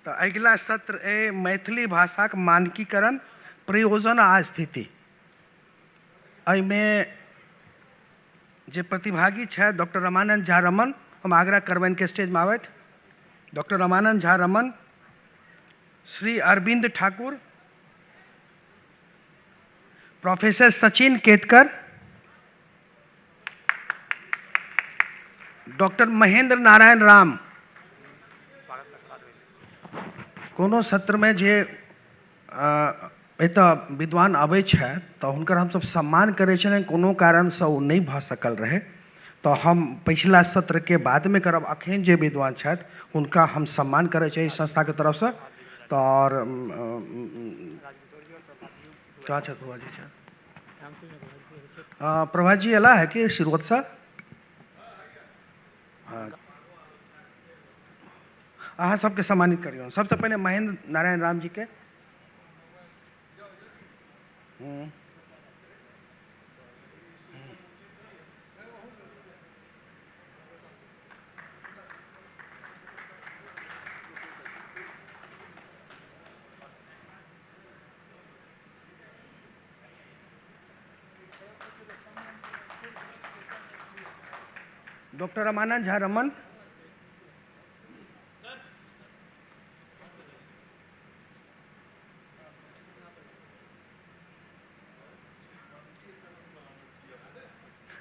तो अगला सत्र है मैथिली भाषा के मानकीकरण, प्रयोजन आ स्थिति। में जे प्रतिभागी है डॉक्टर रमानंद झा रमन, हम आग्रह करबन के स्टेज में आवे। Doctor Ramanand Jha Raman, Shri Arvind Thakur, professor Sachin Ketkar, doctor Mahendra Narayan Ram. कोनो सत्र में जे विद्वान आबै छै तो हुनकर हम सब सम्मान करे छलन, कोनो कारण से वो नहीं भ सकल रहे तो हम पिछला सत्र के बाद में करब। अखन जे विद्वान छथि हुनका हम सम्मान करे छै संस्था के तरफ से। तो और कहाँ छथि प्रभा जी? छथि प्रभा जी अला है कि शिरोत सा? हाँ, अहाँ सबके सम्मानित करियो। सबसे पहले महेंद्र नारायण राम जी के। डॉक्टर रमानंद झा रमन,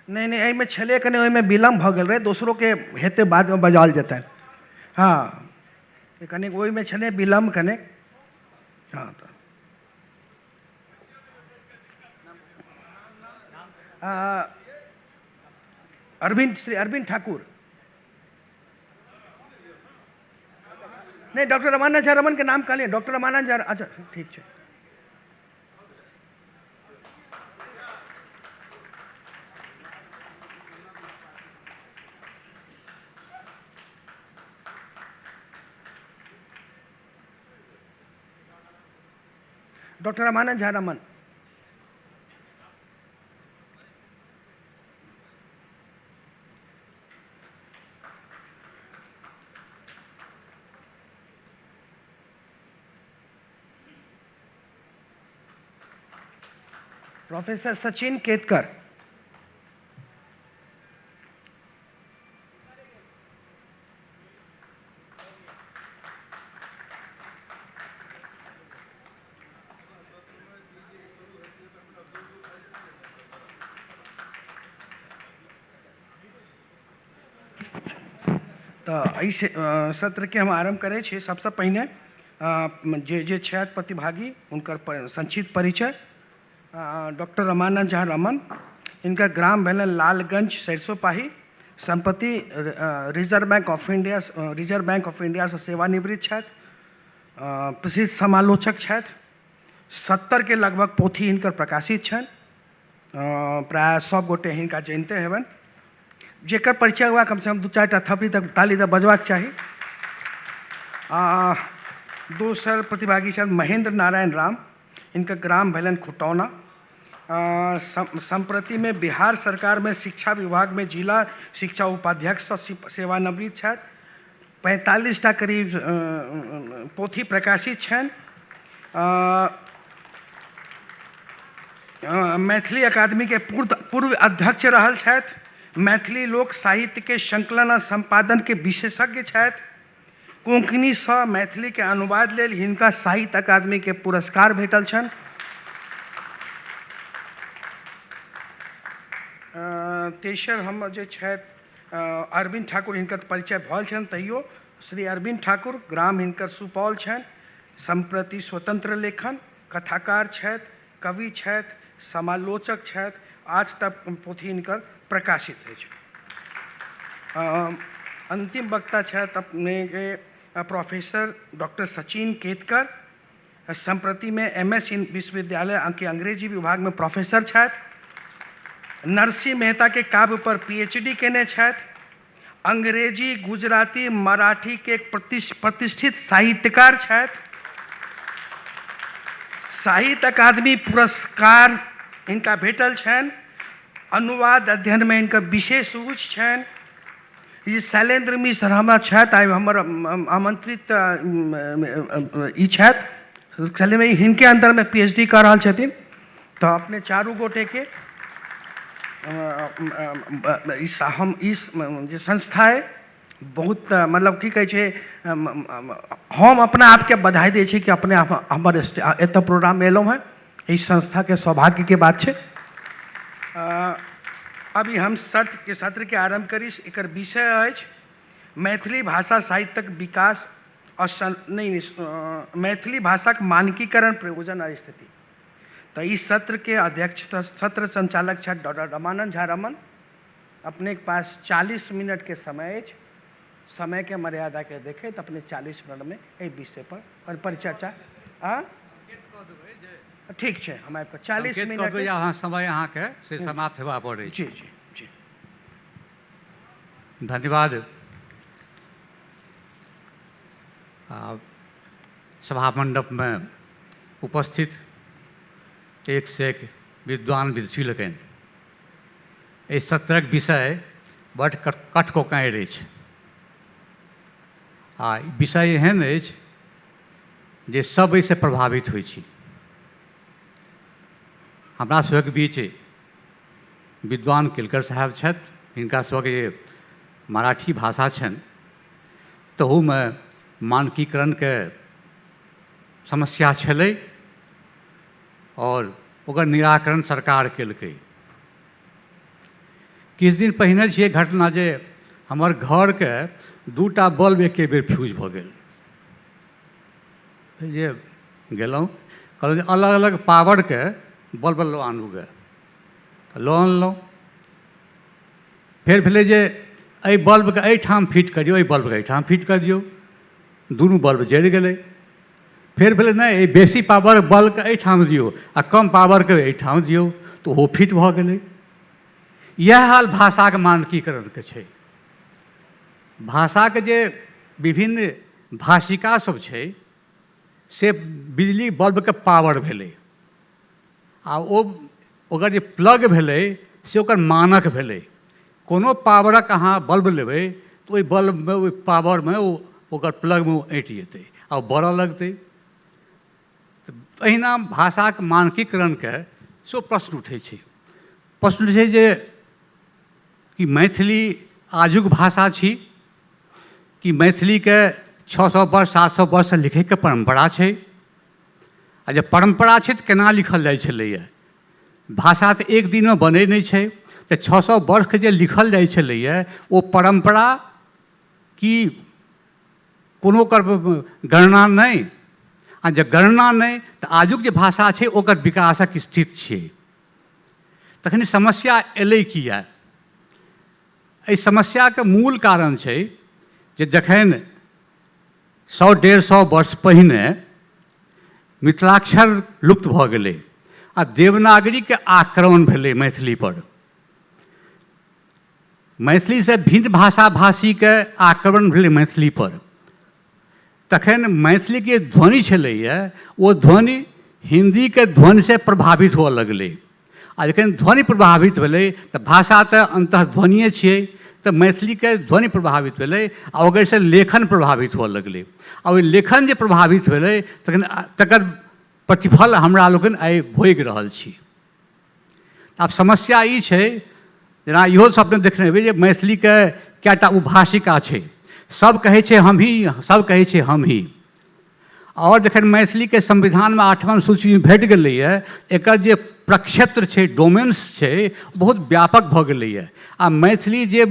नहीं एहिमे छले कने ओहिमे विलम्ब भ गेल रहे, दोसरों के हेते बाद में बजाल जेतन। हाँ कने ओहिमे छले विलम्ब कने। हाँ तो अरविंद, श्री अरविंद ठाकुर। नहीं डॉक्टर रमानंद झा रमन के नाम कहलिए। डॉक्टर रमानंद झा, अच्छा ठीक है। डॉक्टर रमानंद झा रमन। प्रोफेसर सचिन केतकर। तो ऐसे सत्र के हम आरंभ करे छे। सबसे पहले जे छथि प्रतिभागी उनकर संक्षिप्त परिचय। डॉक्टर रमानंद झा रमन, इनका ग्राम भेलन लालगंज सरसोपाही, संपत्ति रिजर्व बैंक ऑफ इंडिया से सेवानिवृत्त छथि, प्रसिद्ध समालोचक छथि, 70 के लगभग पोथी इनकर प्रकाशित छन, प्राय सब गोटे हिनका जानते हेबन। जेकर परिचय हुआ कम से कम 2-4 थपड़ी तक ताली तक बजबाक चाही। दोसर प्रतिभागी छथि महेंद्र नारायण राम, इनका ग्राम भेलन खुटौना, संप्रति में बिहार सरकार में शिक्षा विभाग में जिला शिक्षा उपाध्यक्ष सेवानिवृत्त छथि, 45टा करीब पोथी प्रकाशित छन। मैथिली अकादमी के पूर्व अध्यक्ष रहल छथि, मैथिली लोक साहित्य के संकलन और संपादन के विशेषज्ञ छथि, कोंकणी से मैथिली के अनुवाद लेल हिनका साहित्य अकादमी के पुरस्कार भेटल छन। तेसर हम जे छथि अरविंद ठाकुर, हिनकर परिचय भल छन तैयो। श्री अरविंद ठाकुर, ग्राम हिनकर सुपौल छन, संप्रति स्वतंत्र लेखन, कथाकार छथि, कवि छथि, समालोचक छथि, आज तक पोथी हिनकर प्रकाशित अछि। अंतिम वक्ता छथि अपने के प्रोफेसर डॉक्टर सचिन केतकर, संप्रति में MS विश्वविद्यालय के अंग्रेजी विभाग में प्रोफेसर छथि, नरसिंह मेहता के काव्य पर PhD केने छथि, अंग्रेजी गुजराती मराठी के प्रतिष्ठित साहित्यकार छथि, साहित्य अकादमी पुरस्कार इनका भेटल छन, अनुवाद अध्ययन में इनका विशेष रुचि छन, ये शैलेंद्र मिश्र हमरा छथि आइ हमर आमंत्रित ई छथि चले में हिनके अंदर में PhD कर रहा छथिन तो अपने चारू गोटे के हम इस जे संस्था है बहुत मतलब की कहे छे हम अपना आप के बधाई दे छी कि अपने हमर एत प्रोग्राम में एलहुँ हैं इस संस्था के सौभाग्य के बात छे। अभी हम सत्र के आरंभ करी एकर विषय अछि मैथिली भाषा साहित्यक विकास और मैथिली भाषाक मानकीकरण प्रयोजन और स्थिति। तो इस सत्र के अध्यक्ष सत्र संचालक छथि डॉक्टर रमानंद झा रमन। अपने के पास 40 मिनट के समय अछि। समय के मर्यादा के देखे तो अपने 40 मिनट में एहि विषय पर परिचर्चा ठीक है। हम आपको 40 मिनट यहाँ समय यहाँ के से समाप्त होगा पड़े। जी जी जी धन्यवाद। सभा मंडप में उपस्थित एक से एक विद्वान विदुषी लोकनि एहि सत्रक विषय बड़ कठकोकांर अछि आ विषय एहन अछि जे सब एहिसँ प्रभावित होइ छी। हमरा सभक बीच विद्वान केलकर साहब छथि, हिनका सभक जे मराठी भाषा छनि तहूमे मानकीकरणके समस्या छलै और ओकर निराकरण सरकार केलकै। किछु दिन पहिने छियै घटना जे हमर घरके 2टा बल्ब एके बेर फ्यूज भऽ गेल। जे गेलहुँ कहलहुँ जे अलग अलग पावरके बल्ब लऽ आनू गे, लऽ अनलहुँ। फेर भेलै जे एहि बल्बके एहिठाम फिट करियौ, एहि बल्बके एहिठाम फिट कर दियौ, दुनू बल्ब जरि गेलै। फिर भेलै नहि एहि बेसी पावर बल्बके एहिठाम दियौ आ कम पावरके एहिठाम दियौ, तऽ ओहो फिट भऽ गेलै। इएह हाल भाषाके मानकीकरणके छै। भाषाके जे विभिन्न भाषिका सब छै से बिजली बल्बके पावर भेलै आ ओकर जे प्लग भेलै से ओकर मानक भेलै। कोनो पावरक अहाँ बल्ब लेबै तऽ ओहि बल्बमे ओहि पावरमे ओकर प्लगमे ओ ऐंटि जेतै आ बरऽ लगतै। अहिना भाषाक मानकीकरणके सेहो प्रश्न उठै छै। प्रश्न छै जे कि मैथिली आजुक भाषा छी कि मैथिलीके 600 वर्ष 700 वर्ष लिखैके परम्परा छै। आ जब परम्परा छै तऽ केना लिखल जाइ छलैए? भाषा तऽ एक दिनमे बनै नहि छै। तऽ 600 वर्षके जे लिखल जाइ छलैए ओ परम्परा की कोनो ओकर गणना नहि? आ जब गणना नहीं तो आजुक जे भाषा छै ओकर विकासक स्थिति छै। तखन समस्या एलै किया? एहि समस्याके मूल कारण छै जे जखन 100-150 वर्ष पहिने मिथिलाक्षर लुप्त भऽ गेलै आ देवनागरीके आक्रमण भेलै मैथिली पर। मैथिली से भिन्न भाषा भाषीके आक्रमण भेलै मैथिली पर। तखन मैथिली के ध्वनि छलैए ओ ध्वनि हिंदीके ध्वनिसँ प्रभावित हुअ लगलै। आ जखन ध्वनि प्रभावित भेलै तऽ भाषा तऽ अंतःध्वनिए छियै, तऽ मैथिलीके ध्वनि प्रभावित भेलै आ ओकरसँ लेखन प्रभावित हुअ लगलै। आ ओहि लेखन जे प्रभावित भेलै तखन तकर प्रतिफल हमरा लोकनि आइ भोगि रहल छी। आब समस्या ई छै, जेना इहो अपने देखने हेबै जे मैथिलीके कएटा उपभाषिका छै। सब कहै छै हम ही, सब कहै छै हम ही। और जखन मैथिलीके संविधानमे 8वां सूचीमे भेट गेलैए एकर जे प्रक्षेत्र छै, डोमेन्स छै, बहुत व्यापक भऽ गेलैए। आ मैथिली जे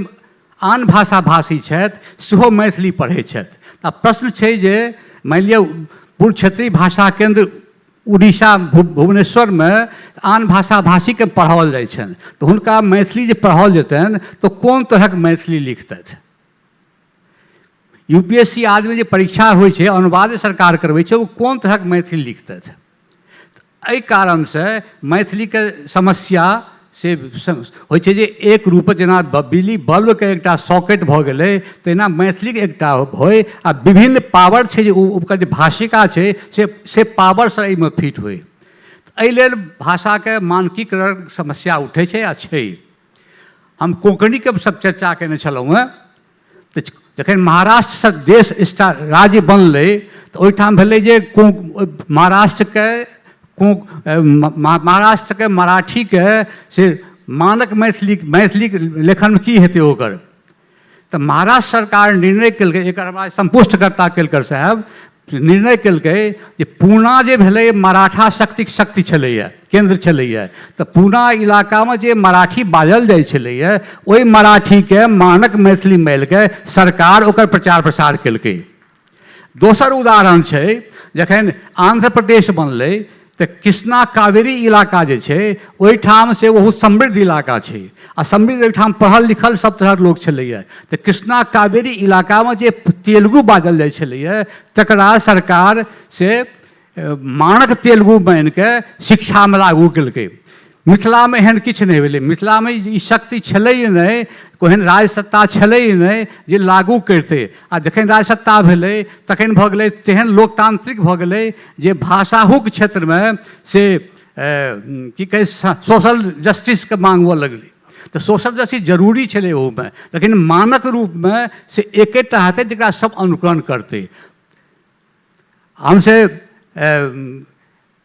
आन भाषा भाषी छथि सेहो मैथिली पढ़ै छथि। तऽ प्रश्न छै जे मानि लिअ पूर्व क्षेत्रीय भाषा केंद्र उड़ीसा भुवनेश्वरमे आन भाषा भाषीके पढ़ाओल जाइ छनि, तऽ हुनका मैथिली जे पढ़ाओल जेतनि तऽ कोन तरहक मैथिली लिखतथि? UPSC आदि जे परीक्षा होइ छै, अनुवाद सरकार करबै छै, ओ कोन तरहक मैथिली लिखतथि? एहि कारणसँ मैथिलीके समस्या से होइ छै जे एक रूप जेना बिजली बल्बके एकटा सॉकेट भऽ गेलै तहिना मैथिलीके एकटा होय आ विभिन्न पावर छै जे ओकर जे भाषिका छै से पावरसँ एहिमे फिट होय। एहि लेल भाषाके मानकीकरण समस्या उठै छै आ छै। हम कोंकणीके सब चर्चा कयने छलहुँ हेँ तऽ जखन महाराष्ट्र देश राज्य बनलै तऽ ओहिठाम भेलै जे महाराष्ट्रके मराठीके से मानक मैथिली लेखनमे की हेतै ओकर। तऽ महाराष्ट्र सरकार निर्णय केलकै, एकर हमरा संपुष्टकर्ता केलकर साहब निर्णय केलकै जे पूना जे भेलै मराठा शक्ति छलैए, केंद्र छलैए, तऽ पूना इलाकामे जे मराठी बाजल जाइ छलैए ओहि मराठीके मानक मैथिली मानिके सरकार ओकर प्रचार प्रसार केलकै। दोसर उदाहरण छै, जखन आंध्र प्रदेश बनलै तऽ कृष्णा कावेरी इलाका जे छै ओहिठाम से बहुत समृद्ध इलाका छै आ समृद्ध ओहिठाम पढ़ल लिखल सब तरहक लोक छलैए। तऽ कृष्णा कावेरी इलाकामे जे तेलुगु बाजल जाइ छलैए तकरा सरकार से मानक तेलुगु मानिके शिक्षामे लागू केलकै। मिथिलामे एहन किछु नहि भेलै, मिथिलामे ई शक्ति छलै नहि, ओहन राजसत्ता छलै नहि जे लागू करितै। आ जखन राजसत्ता भेलै तखन भऽ गेलै तेहन लोकतांत्रिक भऽ गेलै जे भाषाहुक क्षेत्रमे से की कहै सोशल जस्टिसके मांग हुअ लगलै। तऽ सोशल जस्टिस जरूरी छलै ओहुमे, लेकिन मानक रूपमे से एकेटा हेतै जकरा सब अनुकरण करतै। हमसे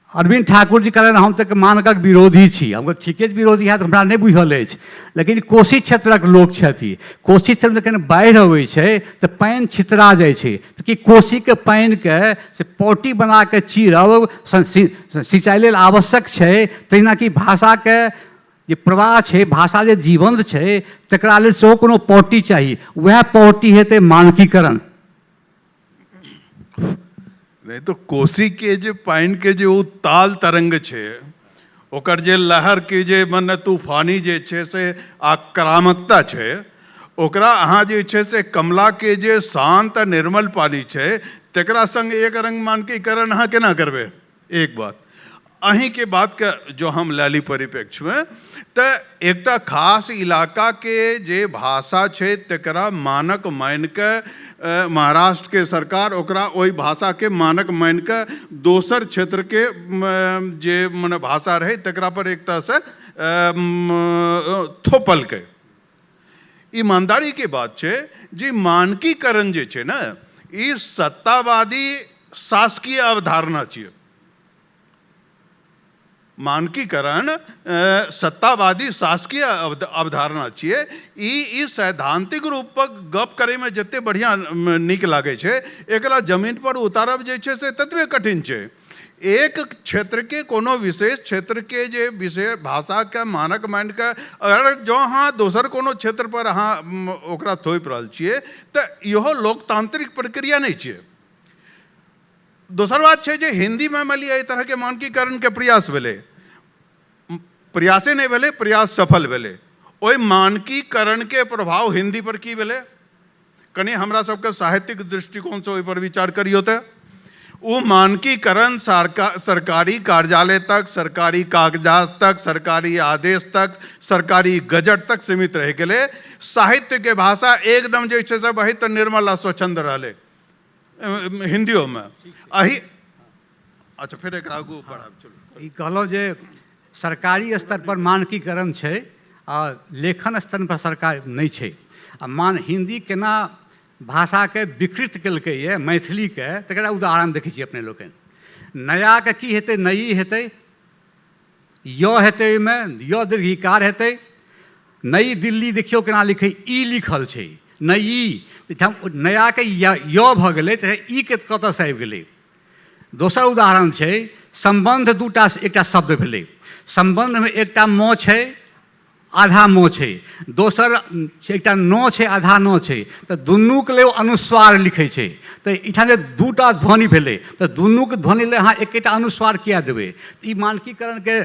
अरविंद ठाकुर जी कहलनि हम तऽ मानकक विरोधी छी। हम ठीके विरोधी हैत हमरा नहि बुझल अछि, लेकिन कोशी क्षेत्रक लोक छथि। कोशी क्षेत्रमे जखन बाढ़ि अबै छै तऽ पानि छितरा जाइ छै, तऽ कि कोशीके पानिके से पौटी बनाके चीरब सिंचाइ लेल आवश्यक छै, तहिना कि भाषाके जे प्रवाह छै, भाषा जे जीवंत छै तकरा लेल सेहो कोनो पौटी चाही। वएह पौटी हेतै मानकीकरण। नहीं तो कोसी के जे पानि के जे ताल तरंग छै, ओकर जे लहर के जे मने तूफानी जे छै से आक्रामकता छै, ओकरा अहाँ जे छै से कमला के जे शांत निर्मल पानी छै तकरा संग एक रंग मानकीकरण अहाँ केना करबै। एक बात अहीं के बात के जो हम लाली परिप्रेक्ष्य में तऽ एकटा खास इलाका के जे भाषा छै तकरा मानक मान के महाराष्ट्र के सरकार ओकरा ओहि भाषा के मानक मान के दोसर क्षेत्र के जे मने भाषा रहे तकरा पर एक तरह से थोपलकै। ईमानदारी के बात छै जे मानकीकरण जे छै ने ई सत्तावादी शासकीय अवधारणा छियै। मानकीकरण सत्तावादी शासकीय अवधारणा छियै। ई सैद्धांतिक रूप पर गप करे में जते बढ़िया नीक लागे छै, एकरा जमीन पर उतारब जे छै से ततबे कठिन छै। एक क्षेत्र के कोनो विशेष क्षेत्र के जे विशेष भाषा के मानक मान के अगर जो अहाँ दोसर कोनो क्षेत्र पर अहाँ ओकरा थोपि रहल छियै तऽ इहो लोकतांत्रिक प्रक्रिया नहीं छियै। दोसर बात छै जे हिंदी में मान लिया एहि तरह के मानकीकरण के प्रयास भेलै, प्रयासे नहीं भेलै, प्रयास सफल भेलै। ओहि मानकीकरण के प्रभाव हिंदी पर की भेलै कनी हमरा सबके साहित्यिक दृष्टिकोण से ओहि पर विचार करियो तऽ वो मानकीकरण सरकारी कार्यालय तक, सरकारी कागजात तक, सरकारी आदेश तक, सरकारी गजट तक सीमित रह गेलै। साहित्य के भाषा एकदम जे छै से बहुत निर्मल आ स्वच्छंद रहलै हिंदियों में। अही अच्छा फिर एक आगू बढ़ाब। चलो ई कहलहुँ जे सरकारी स्तर पर मानकीकरण छै आ लेखन स्तर पर सरकार नहीं छै। आ हिंदी केना भाषाके विकृत केलकैए मैथिलीके तकरा उदाहरण देखै छी अपने लोकनि। नयाके की हेतै, नई हेतै, य हेतै, ओहिमे य दीर्घिकार हेतै। नई दिल्ली देखियौ केना लिखै, ई लिखल छै नई, नयाके य भऽ गेलै तऽ ई के कतऽसँ आबि गेलै। दोसर उदाहरण छै संबंध, दूटा एकटा शब्द भेलै, संबंधमे एकटा म छै आधा म छै, दोसर एकटा न छै आधा न छै, तऽ दुनूके लेल अनुस्वार लिखै छै। तऽ एहिठाम जे दूटा ध्वनि भेलै तऽ दुनूके ध्वनि लेल अहाँ एकेटा अनुस्वार किया देबै। ई मानकीकरणके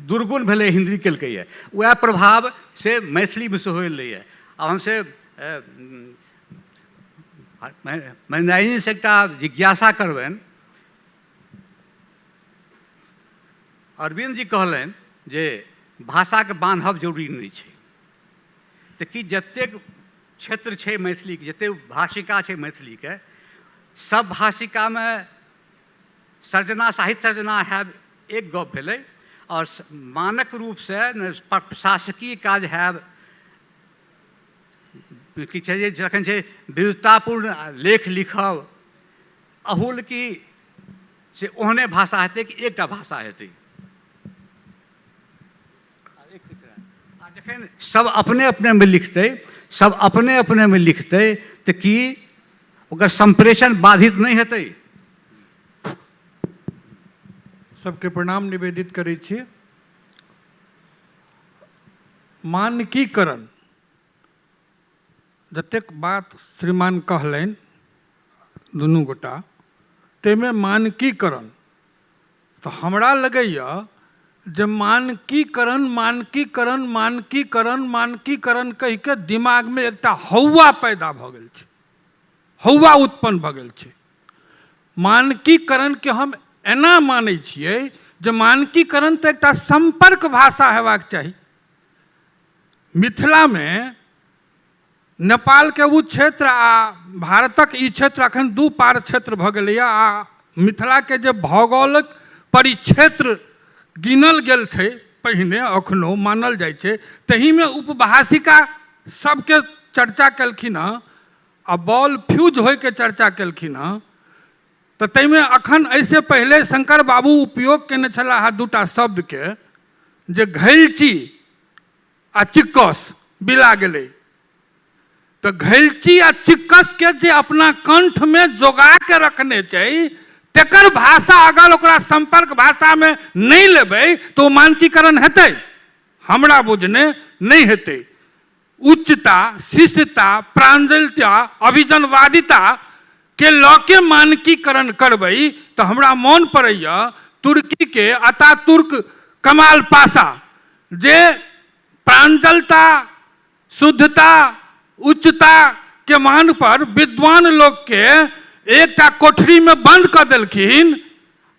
दुर्गुण भेलै, हिंदी केलकैए। वएह प्रभाव से मैथिलीमे सेहो एलैए। आब हमसे मनिंदर से एकटा जिज्ञासा करबनि। अरविंद जी कहलनि जे भाषाके बान्हब जरूरी नहीं छै, तऽ कि जतेक क्षेत्र छै मैथिलीके, जतेक भाषिका छै मैथिलीके, सब भाषिकामे सर्जना, साहित्य सर्जना हैब एक गप भेलै, और मानक रूप से प्रशासकीय काज हैब कि छै जखन छै विविधतापूर्ण लेख लिखब, अहुल की से ओहने भाषा हेतै कि एकटा भाषा हेतै। आ जखन सब अपने अपने में लिखतै, सब अपने अपने में लिखतै, तऽ की ओकर संप्रेषण बाधित नहीं हेतै? सबके प्रणाम निवेदित करै छी। मानकीकरण जतेक बात श्रीमान कहलनि दुनू गोटा, ताहिमे मानकीकरण तऽ हमरा लगैए जे मानकीकरण मानकीकरण मानकीकरण मानकीकरण कहि के दिमागमे एकटा हौवा पैदा भऽ गेल छै, हौवा उत्पन्न भऽ गेल छै। मानकीकरणके हम एना मानै छियै जे मानकीकरण तऽ एकटा संपर्क भाषा हेबाक चाही। मिथिलामे नेपालके ओ क्षेत्र आ भारतक ई क्षेत्र अखन दू पार क्षेत्र भऽ गेलैए, आ मिथिलाके जे भौगोलिक परिक्षेत्र गिनल गेल छै पहिने, अखनो मानल जाइ छै, तहीमे उपभाषिका सबके चर्चा केलखिन हँ आ बॉल फ्यूज होइके चर्चा केलखिन हँ। तऽ ताहिमे अखन एहिसँ पहिले शंकर बाबू उपयोग केने छलाह हेँ दूटा शब्दके, जे घैलची आ चिक्कस बिला गेलै। तऽ घैलची आ चिक्कसके जे अपना कंठमे जोगा के रखने छै, तेकर भाषा अगर ओकरा संपर्क भाषामे नहीं लेबै तऽ ओ मानकीकरण हेतै? हमरा बुझने नहीं हेतै। उच्चता, शिष्टता, प्रांजलता, अभिजनवादिता के लऽ के मानकीकरण करबै तऽ हमरा मोन पड़ैया तुर्की के अतातुर्क कमाल पाशा, जे प्रांजलता, शुद्धता, उच्चता के मान पर विद्वान लोग के एकटा कोठरी में बंद कर देलखिन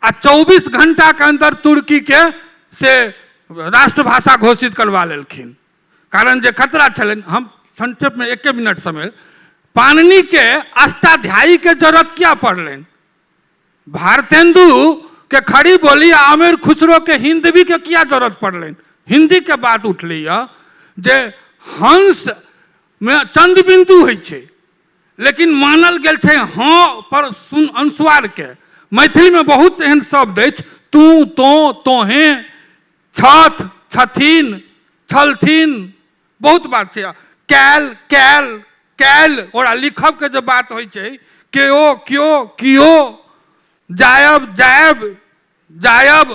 आ 24 घंटा के अंदर तुर्की के से राष्ट्रभाषा घोषित करवा लेलखिन। कारण जे खतरा छलन, हम संक्षेप में 1 मिनट समय, पाणिनि के अष्टाध्यायी के जरूरत क्या पड़लन? भारतेंदु के खड़ी बोली आमिर खुसरो के हिंदवी के क्या जरूरत पड़लन? हिंदी के बात उठली जे हंस में चंद बिंदु होइ छै, लेकिन मानल गेल छै हाँ पर सुन अनुस्वार के। मैथिली में बहुत एहन शब्द अछि, तू, तो, तोहे, छथ, छथिन, छलथिन, बहुत बात छै। कैल, कैल, कैल, ओरा लिखब के जो बात होइ छै, केओ, क्यों, कियो, जायब, जायब, जायब,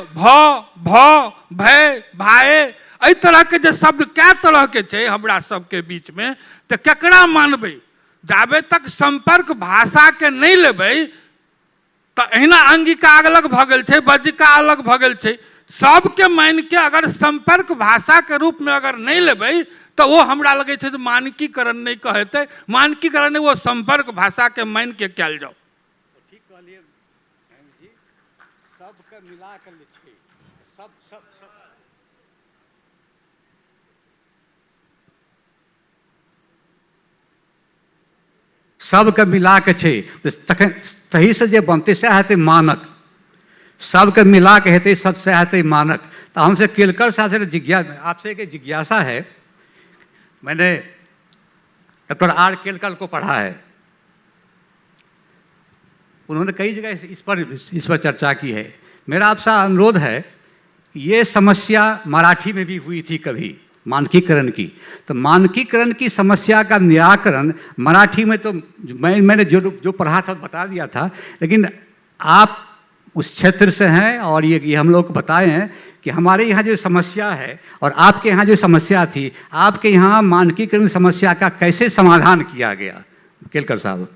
भय, भाए, एहि तरह के जे शब्द कै तरह के छै हमरा सबके बीच में, तो केकरा मानबै? जाबे तक संपर्क भाषा के नहीं लेबै तो अहिना अंगिका अलग भऽ गेल छै, बज्जिका अलग भऽ गेल छै। सबके मान के अगर संपर्क भाषा के रूप में अगर नहीं लेबै तो वो हमरा लगे छै मानकीकरण नहीं कहते। मानकीकरण वो संपर्क भाषा के मान के कल जाओ। ठीक कहलिए जी, सबके मिला के लिखिए, सब सब सब सबके मिला के छै, तखन तही से जे बनते सएह हेतै मानक। सबके मिला के हेतै, सब सएह हेतै मानक। तो हमसे केलकर साहब से आपसे एक जिज्ञासा है। मैंने डॉक्टर आर केलकर को पढ़ा है, उन्होंने कई जगह इस पर चर्चा की है। मेरा आपसे अनुरोध है, ये समस्या मराठी में भी हुई थी कभी मानकीकरण की, तो मानकीकरण की समस्या का निराकरण मराठी में तो मैंने जो पढ़ा था बता दिया था, लेकिन आप उस क्षेत्र से हैं और ये हम लोग को बताए हैं कि हमारे यहाँ जो समस्या है और आपके यहाँ जो समस्या थी, आपके यहाँ मानकीकरण समस्या का कैसे समाधान किया गया? केलकर साहब।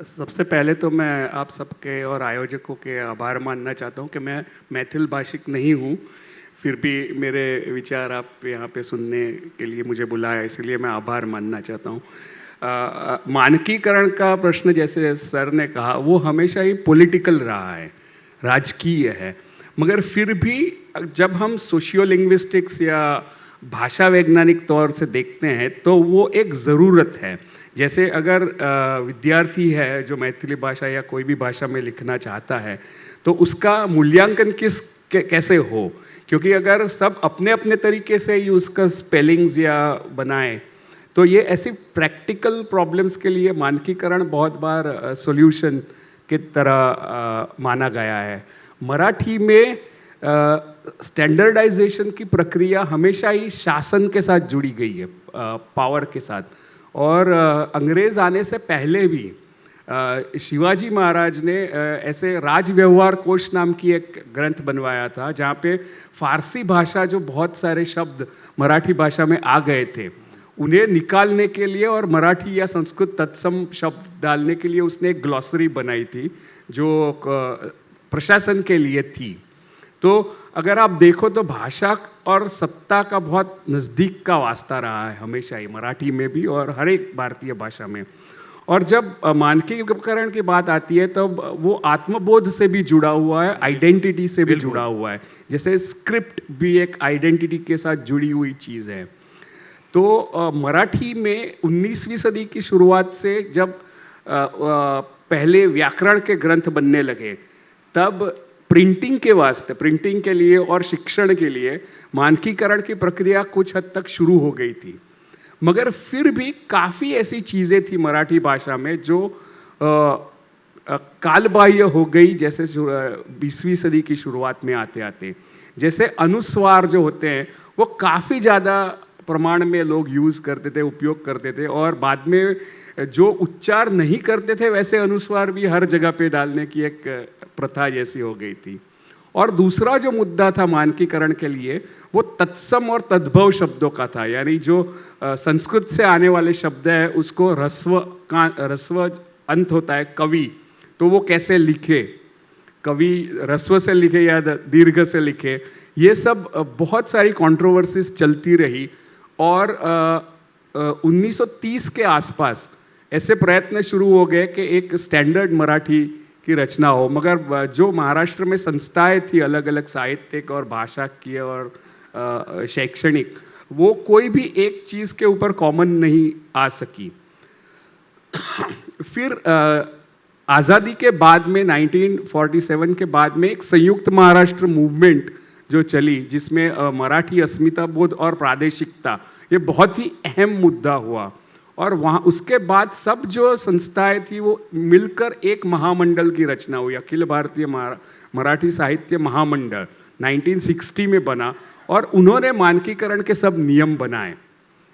सबसे पहले तो मैं आप सबके और आयोजकों के आभार मानना चाहता हूँ कि मैं मैथिल भाषिक नहीं हूँ, फिर भी मेरे विचार आप यहाँ पे सुनने के लिए मुझे बुलाया, इसलिए मैं आभार मानना चाहता हूँ। मानकीकरण का प्रश्न जैसे सर ने कहा वो हमेशा ही पॉलिटिकल रहा है, राजकीय है, मगर फिर भी जब हम सोशियोलिंग्विस्टिक्स या भाषा वैज्ञानिक तौर से देखते हैं तो वो एक ज़रूरत है। जैसे अगर विद्यार्थी है जो मैथिली भाषा या कोई भी भाषा में लिखना चाहता है तो उसका मूल्यांकन कैसे हो, क्योंकि अगर सब अपने अपने तरीके से ही उसका स्पेलिंग्स या बनाए तो ये ऐसी प्रैक्टिकल प्रॉब्लम्स के लिए मानकीकरण बहुत बार सॉल्यूशन की तरह माना गया है। मराठी में स्टैंडर्डाइजेशन की प्रक्रिया हमेशा ही शासन के साथ जुड़ी गई है, पावर के साथ। और अंग्रेज़ आने से पहले भी शिवाजी महाराज ने ऐसे राज व्यवहार कोश नाम की एक ग्रंथ बनवाया था, जहाँ पे फारसी भाषा जो बहुत सारे शब्द मराठी भाषा में आ गए थे उन्हें निकालने के लिए और मराठी या संस्कृत तत्सम शब्द डालने के लिए उसने एक ग्लॉसरी बनाई थी जो प्रशासन के लिए थी। तो अगर आप देखो तो भाषा और सत्ता का बहुत नज़दीक का वास्ता रहा है हमेशा ही, मराठी में भी और हर एक भारतीय भाषा में। और जब मानकीकरण की बात आती है तब वो आत्मबोध से भी जुड़ा हुआ है, आइडेंटिटी से भी जुड़ा हुआ है। जैसे स्क्रिप्ट भी एक आइडेंटिटी के साथ जुड़ी हुई चीज़ है। तो मराठी में 19वीं सदी की शुरुआत से जब पहले व्याकरण के ग्रंथ बनने लगे तब प्रिंटिंग के वास्ते, प्रिंटिंग के लिए और शिक्षण के लिए मानकीकरण की प्रक्रिया कुछ हद तक शुरू हो गई थी। मगर फिर भी काफ़ी ऐसी चीज़ें थी मराठी भाषा में जो कालबाह्य हो गई, जैसे 20वीं सदी की शुरुआत में आते आते। जैसे अनुस्वार जो होते हैं वो काफ़ी ज़्यादा प्रमाण में लोग यूज़ करते थे, उपयोग करते थे, और बाद में जो उच्चार नहीं करते थे वैसे अनुस्वार भी हर जगह पे डालने की एक प्रथा जैसी हो गई थी। और दूसरा जो मुद्दा था मानकीकरण के लिए वो तत्सम और तद्भव शब्दों का था, यानी जो संस्कृत से आने वाले शब्द है उसको रस्व अंत होता है कवि, तो वो कैसे लिखे, कवि रस्व से लिखे या दीर्घ से लिखे, ये सब बहुत सारी कंट्रोवर्सीज चलती रही। और 1930 के आसपास ऐसे प्रयत्न शुरू हो गए कि एक स्टैंडर्ड मराठी की रचना हो। मगर जो महाराष्ट्र में संस्थाएं थी अलग अलग साहित्यिक और भाषा की और शैक्षणिक, वो कोई भी एक चीज़ के ऊपर कॉमन नहीं आ सकी। फिर आज़ादी के बाद में 1947 के बाद में एक संयुक्त महाराष्ट्र मूवमेंट जो चली, जिसमें मराठी अस्मिता बोध और प्रादेशिकता ये बहुत ही अहम मुद्दा हुआ। और वहाँ उसके बाद सब जो संस्थाएं थी वो मिलकर एक महामंडल की रचना हुई, अखिल भारतीय मराठी साहित्य महामंडल 1960 में बना। और उन्होंने मानकीकरण के सब नियम बनाए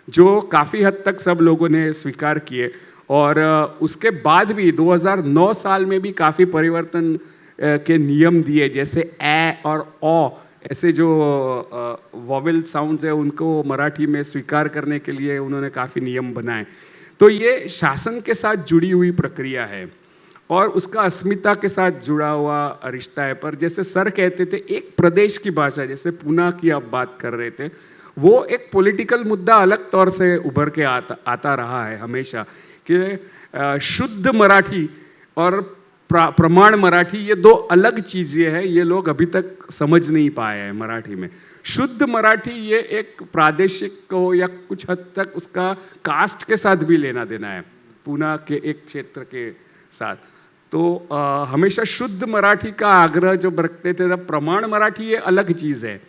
जो काफ़ी हद तक सब लोगों ने स्वीकार किए। और उसके बाद भी 2009 साल में भी काफ़ी परिवर्तन के नियम दिए, जैसे ए और ओ ऐसे जो वॉवेल साउंड्स है उनको मराठी में स्वीकार करने के लिए उन्होंने काफ़ी नियम बनाए। तो ये शासन के साथ जुड़ी हुई प्रक्रिया है और उसका अस्मिता के साथ जुड़ा हुआ रिश्ता है। पर जैसे सर कहते थे एक प्रदेश की भाषा, जैसे पूना की आप बात कर रहे थे, वो एक पॉलिटिकल मुद्दा अलग तौर से उभर के आता रहा है हमेशा कि शुद्ध मराठी और प्रमाण मराठी ये दो अलग चीज़ें हैं। ये लोग अभी तक समझ नहीं पाए हैं। मराठी में शुद्ध मराठी ये एक प्रादेशिक को या कुछ हद तक उसका कास्ट के साथ भी लेना देना है, पूना के एक क्षेत्र के साथ। तो हमेशा शुद्ध मराठी का आग्रह जो रखते थे, तब प्रमाण मराठी ये अलग चीज़ है।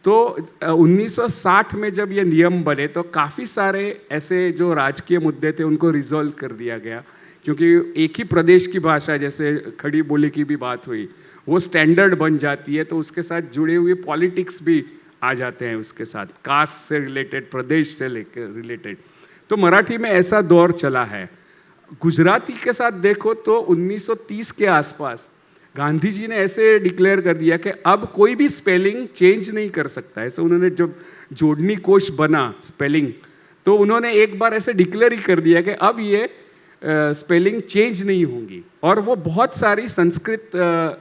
तो 1960 में जब ये नियम बने तो काफ़ी सारे ऐसे जो राजकीय मुद्दे थे उनको रिजॉल्व कर दिया गया, क्योंकि एक ही प्रदेश की भाषा, जैसे खड़ी बोली की भी बात हुई, वो स्टैंडर्ड बन जाती है। तो उसके साथ जुड़े हुए पॉलिटिक्स भी आ जाते हैं उसके साथ, कास्ट से रिलेटेड, प्रदेश से रिलेटेड। तो मराठी में ऐसा दौर चला है। गुजराती के साथ देखो तो 1930 के आसपास गांधी जी ने ऐसे डिक्लेयर कर दिया कि अब कोई भी स्पेलिंग चेंज नहीं कर सकता। ऐसे उन्होंने जब जोड़नी कोश बना स्पेलिंग, तो उन्होंने एक बार ऐसे डिक्लेयर ही कर दिया कि अब ये स्पेलिंग चेंज नहीं होंगी। और वो बहुत सारी संस्कृत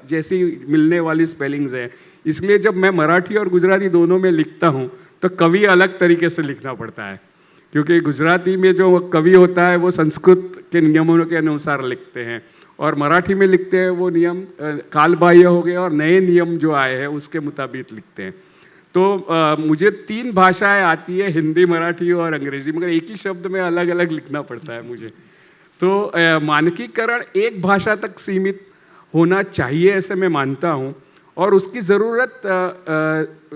जैसी मिलने वाली स्पेलिंग्स हैं। इसलिए जब मैं मराठी और गुजराती दोनों में लिखता हूँ तो कवि अलग तरीके से लिखना पड़ता है, क्योंकि गुजराती में जो कवि होता है वो संस्कृत के नियमों के अनुसार लिखते हैं, और मराठी में लिखते हैं वो नियम कालबाह्य हो गए और नए नियम जो आए हैं उसके मुताबिक लिखते हैं। तो मुझे 3 भाषाएं आती है, हिंदी, मराठी और अंग्रेजी, मगर एक ही शब्द में अलग अलग लिखना पड़ता है मुझे। तो मानकीकरण एक भाषा तक सीमित होना चाहिए ऐसे मैं मानता हूँ। और उसकी ज़रूरत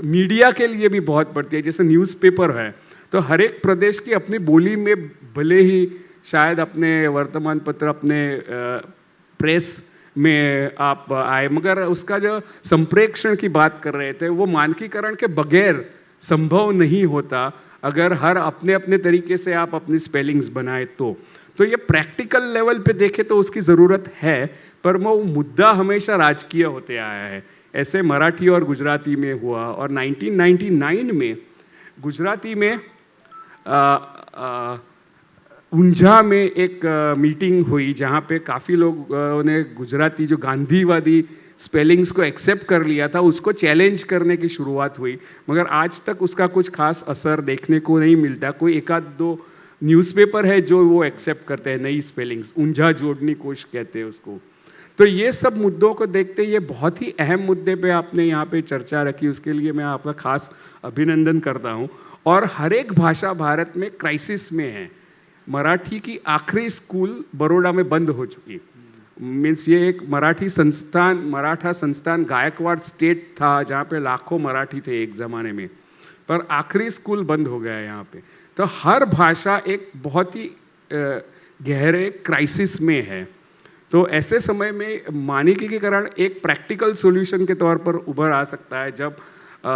मीडिया के लिए भी बहुत पड़ती है। जैसे न्यूज़पेपर है, तो हर एक प्रदेश की अपनी बोली में भले ही शायद अपने वर्तमान पत्र, अपने प्रेस में आप आए, मगर उसका जो संप्रेषण की बात कर रहे थे वो मानकीकरण के बगैर संभव नहीं होता अगर हर अपने अपने तरीके से आप अपनी स्पेलिंग्स बनाए तो ये प्रैक्टिकल लेवल पे देखें तो उसकी ज़रूरत है, पर वो मुद्दा हमेशा राजकीय होते आया है। ऐसे मराठी और गुजराती में हुआ, और 1999 में गुजराती में ऊंझा में एक मीटिंग हुई जहाँ पे काफ़ी लोगों ने गुजराती जो गांधीवादी स्पेलिंग्स को एक्सेप्ट कर लिया था उसको चैलेंज करने की शुरुआत हुई, मगर आज तक उसका कुछ खास असर देखने को नहीं मिलता। कोई एक आध दो न्यूज़पेपर है जो वो एक्सेप्ट करते हैं नई स्पेलिंग्स, ऊंझा जोड़नी कोश कहते हैं उसको। तो ये सब मुद्दों को देखते ये बहुत ही अहम मुद्दे पे आपने यहाँ पे चर्चा रखी, उसके लिए मैं आपका खास अभिनंदन करता हूँ। और हर एक भाषा भारत में क्राइसिस में है। मराठी की आखिरी स्कूल बड़ौदा में बंद हो चुकी, मीन्स ये एक मराठी संस्थान, मराठा संस्थान गायकवाड़ स्टेट था जहाँ पे लाखों मराठी थे एक ज़माने में, पर आखिरी स्कूल बंद हो गया है यहाँ पे। तो हर भाषा एक बहुत ही गहरे क्राइसिस में है। तो ऐसे समय में मानकीकरण एक प्रैक्टिकल सॉल्यूशन के तौर पर उभर आ सकता है, जब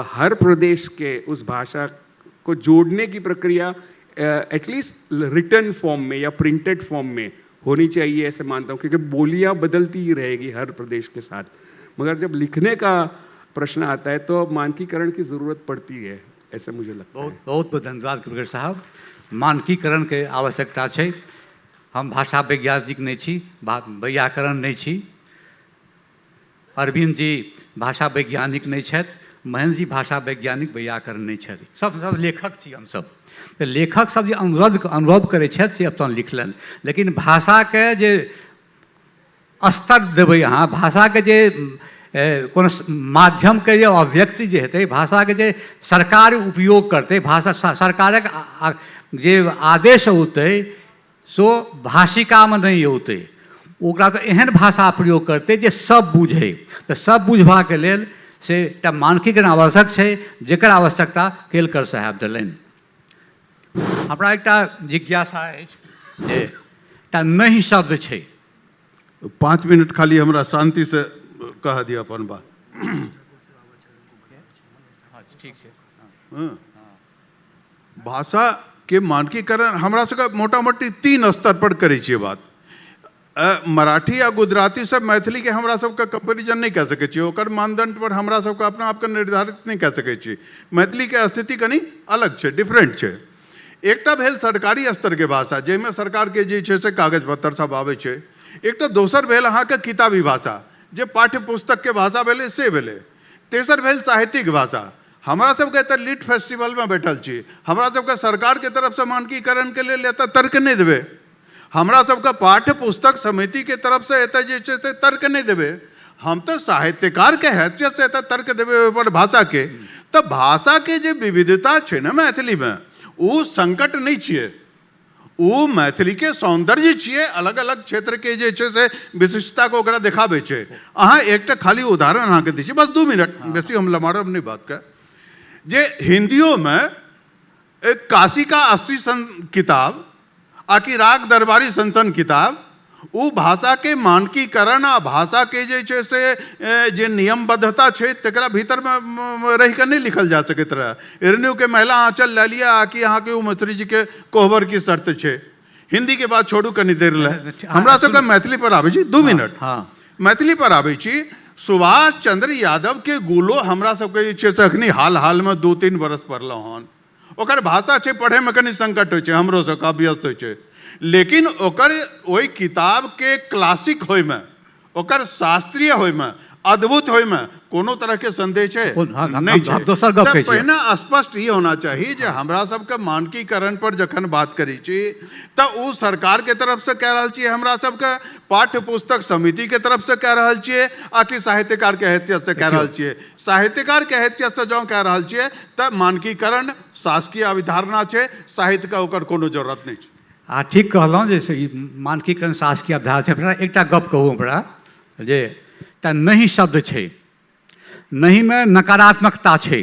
हर प्रदेश के उस भाषा को जोड़ने की प्रक्रिया एटलीस्ट रिटन फॉर्म में या प्रिंटेड फॉर्म में होनी चाहिए, ऐसे मानता हूँ, क्योंकि बोलियाँ बदलती ही रहेगी हर प्रदेश के साथ। मगर जब लिखने का प्रश्न आता है तो मानकीकरण की ज़रूरत पड़ती है, ऐसे मुझे लगता है। बहुत बहुत धन्यवाद कृपकर साहब। मानकीकरण के आवश्यकता छै। हम भाषा वैज्ञानिक नहीं छी, व्याकरण नहीं छी। अरविंद जी भाषा वैज्ञानिक नहीं छथि, महेंद्र जी भाषा वैज्ञानिक व्याकरण नहीं छथि, सब लेखक छी हमसब। तो लेखक सब जे अनुभव करै छथि से अपन लिखलन, लेकिन भाषा के जे स्तर देबै अहाँ, भाषा के जे कोनो माध्यम के जे अभिव्यक्ति जे हेतै, भाषा के जे सरकार उपयोग करतै, भाषा सरकारक जे आदेश औतै सो भाषिका में नहीं औतै, ओकरा तो एहन भाषा प्रयोग करतै जे सब बुझै। तो सब बुझबाक लेल से एकटा मानकीकरण आवश्यक छै, जेकर आवश्यकता केलकर साहब देलनि। हमरा एकटा जिज्ञासा अछि जे एकटा नहीं शब्द छै। 5 मिनट खाली हमरा शांति से कह दिया अपन बात। ठीक छै। भाषा के मानकीकरण हमरा सबके मोटा मोटी 3 स्तर पर करै छियै बात। मराठी या गुजराती से मैथिली के हमरा सबके कंपेरिजन नहीं कह सकै छियै, ओकर मानदंड पर हमरा सबके अपना आपके निर्धारित नहीं कह सकै छियै। मैथिली के स्थिति कनी अलग छै, डिफरेंट छै। एकटा भेल सरकारी स्तर के भाषा, जाहिमे सरकार के जे छै से कागज पत्तर सब आबै छै। एकटा दोसर भेल अहाँके किताबी भाषा, जे पाठ्य पुस्तक के भाषा भेलै से भेलै। तेसर भेल साहित्यिक भाषा। हमरा सबके एतऽ लिट फेस्टिवल में बैठल छी, हमरा सबके सरकार के तरफ से मानकीकरण के लेल एतऽ तर्क नहीं देबै, हमरा सबके पाठ्य पुस्तक समिति के तरफ से एतऽ जे छै से तर्क नहीं देबै। हम तो साहित्यकार के हैसियत से एतऽ तर्क देबै ओपर भाषा के। तो भाषा के जे विविधता छै ना मैथिली में, वो संकट नहीं छियै, वो मैथिली के सौंदर्य छियै। अलग अलग क्षेत्र के जे छै से विशिष्टता को ओकरा देखाबै छै। अहाँ एकटा खाली उदाहरण अहाँके दै छी, बस 2 मिनट, बेसी हम लमारब नहीं बात का। जे हिंदियों में एक काशी का 80 किताब आकि राग दरबारी सन किताब, वो भाषा के मानकीकरण आ भाषा के जे छै से जे नियमबद्धता छै तकरा भीतर में रह के नहीं लिखल जा सकैत रहे। रेणु के महिला आंचल ले लिया कि यहाँ के मिश्री जी के कोहबर की शर्त छै। हिंदी के बात छोड़ू कनी देर ले, हमरा सबके मैथिली पर आबै छी। 2 मिनट मैथिली पर आबै छी। सुभाष चंद्र यादव के गुलो हमरा सबके जे छै से अखनी हाल में 2-3 बरस पढ़लहुँ हन। ओकर भाषा छै पढ़े में कनी संकट होइ छै, हमरो सबके अभ्यस्त होइ छै, लेकिन ओकर ओई किताब के क्लासिक होय में, ओकर शास्त्रीय होय में, अद्भुत होय में कोनो तरह के संदेह छै नहीं छै। दोसर गप कहै छी, पहिने स्पष्ट ई होना चाहिए जे हमरा सबके मानकीकरण पर जखन बात करै छी त उ सरकार के तरफ से कह रहल छियै, हमरा सबके पाठ्य पुस्तक समिति के तरफ से कह रहल छियै, आकि साहित्यकार के हैसियत से कह रहल छियै। साहित्यकार के हैसियत से जँ कह रहल छियै त मानकीकरण शासकीय अवधारणा छै, साहित्य का ओकर कोनो जरूरत नहीं छै। ठीक कहलहुँ जे मानकीकरण शासकीय अवधारणा छै। हमरा एकटा गप कहू, हमरा जे एकटा नहीं शब्द छै, नहीं में नकारात्मकता छै।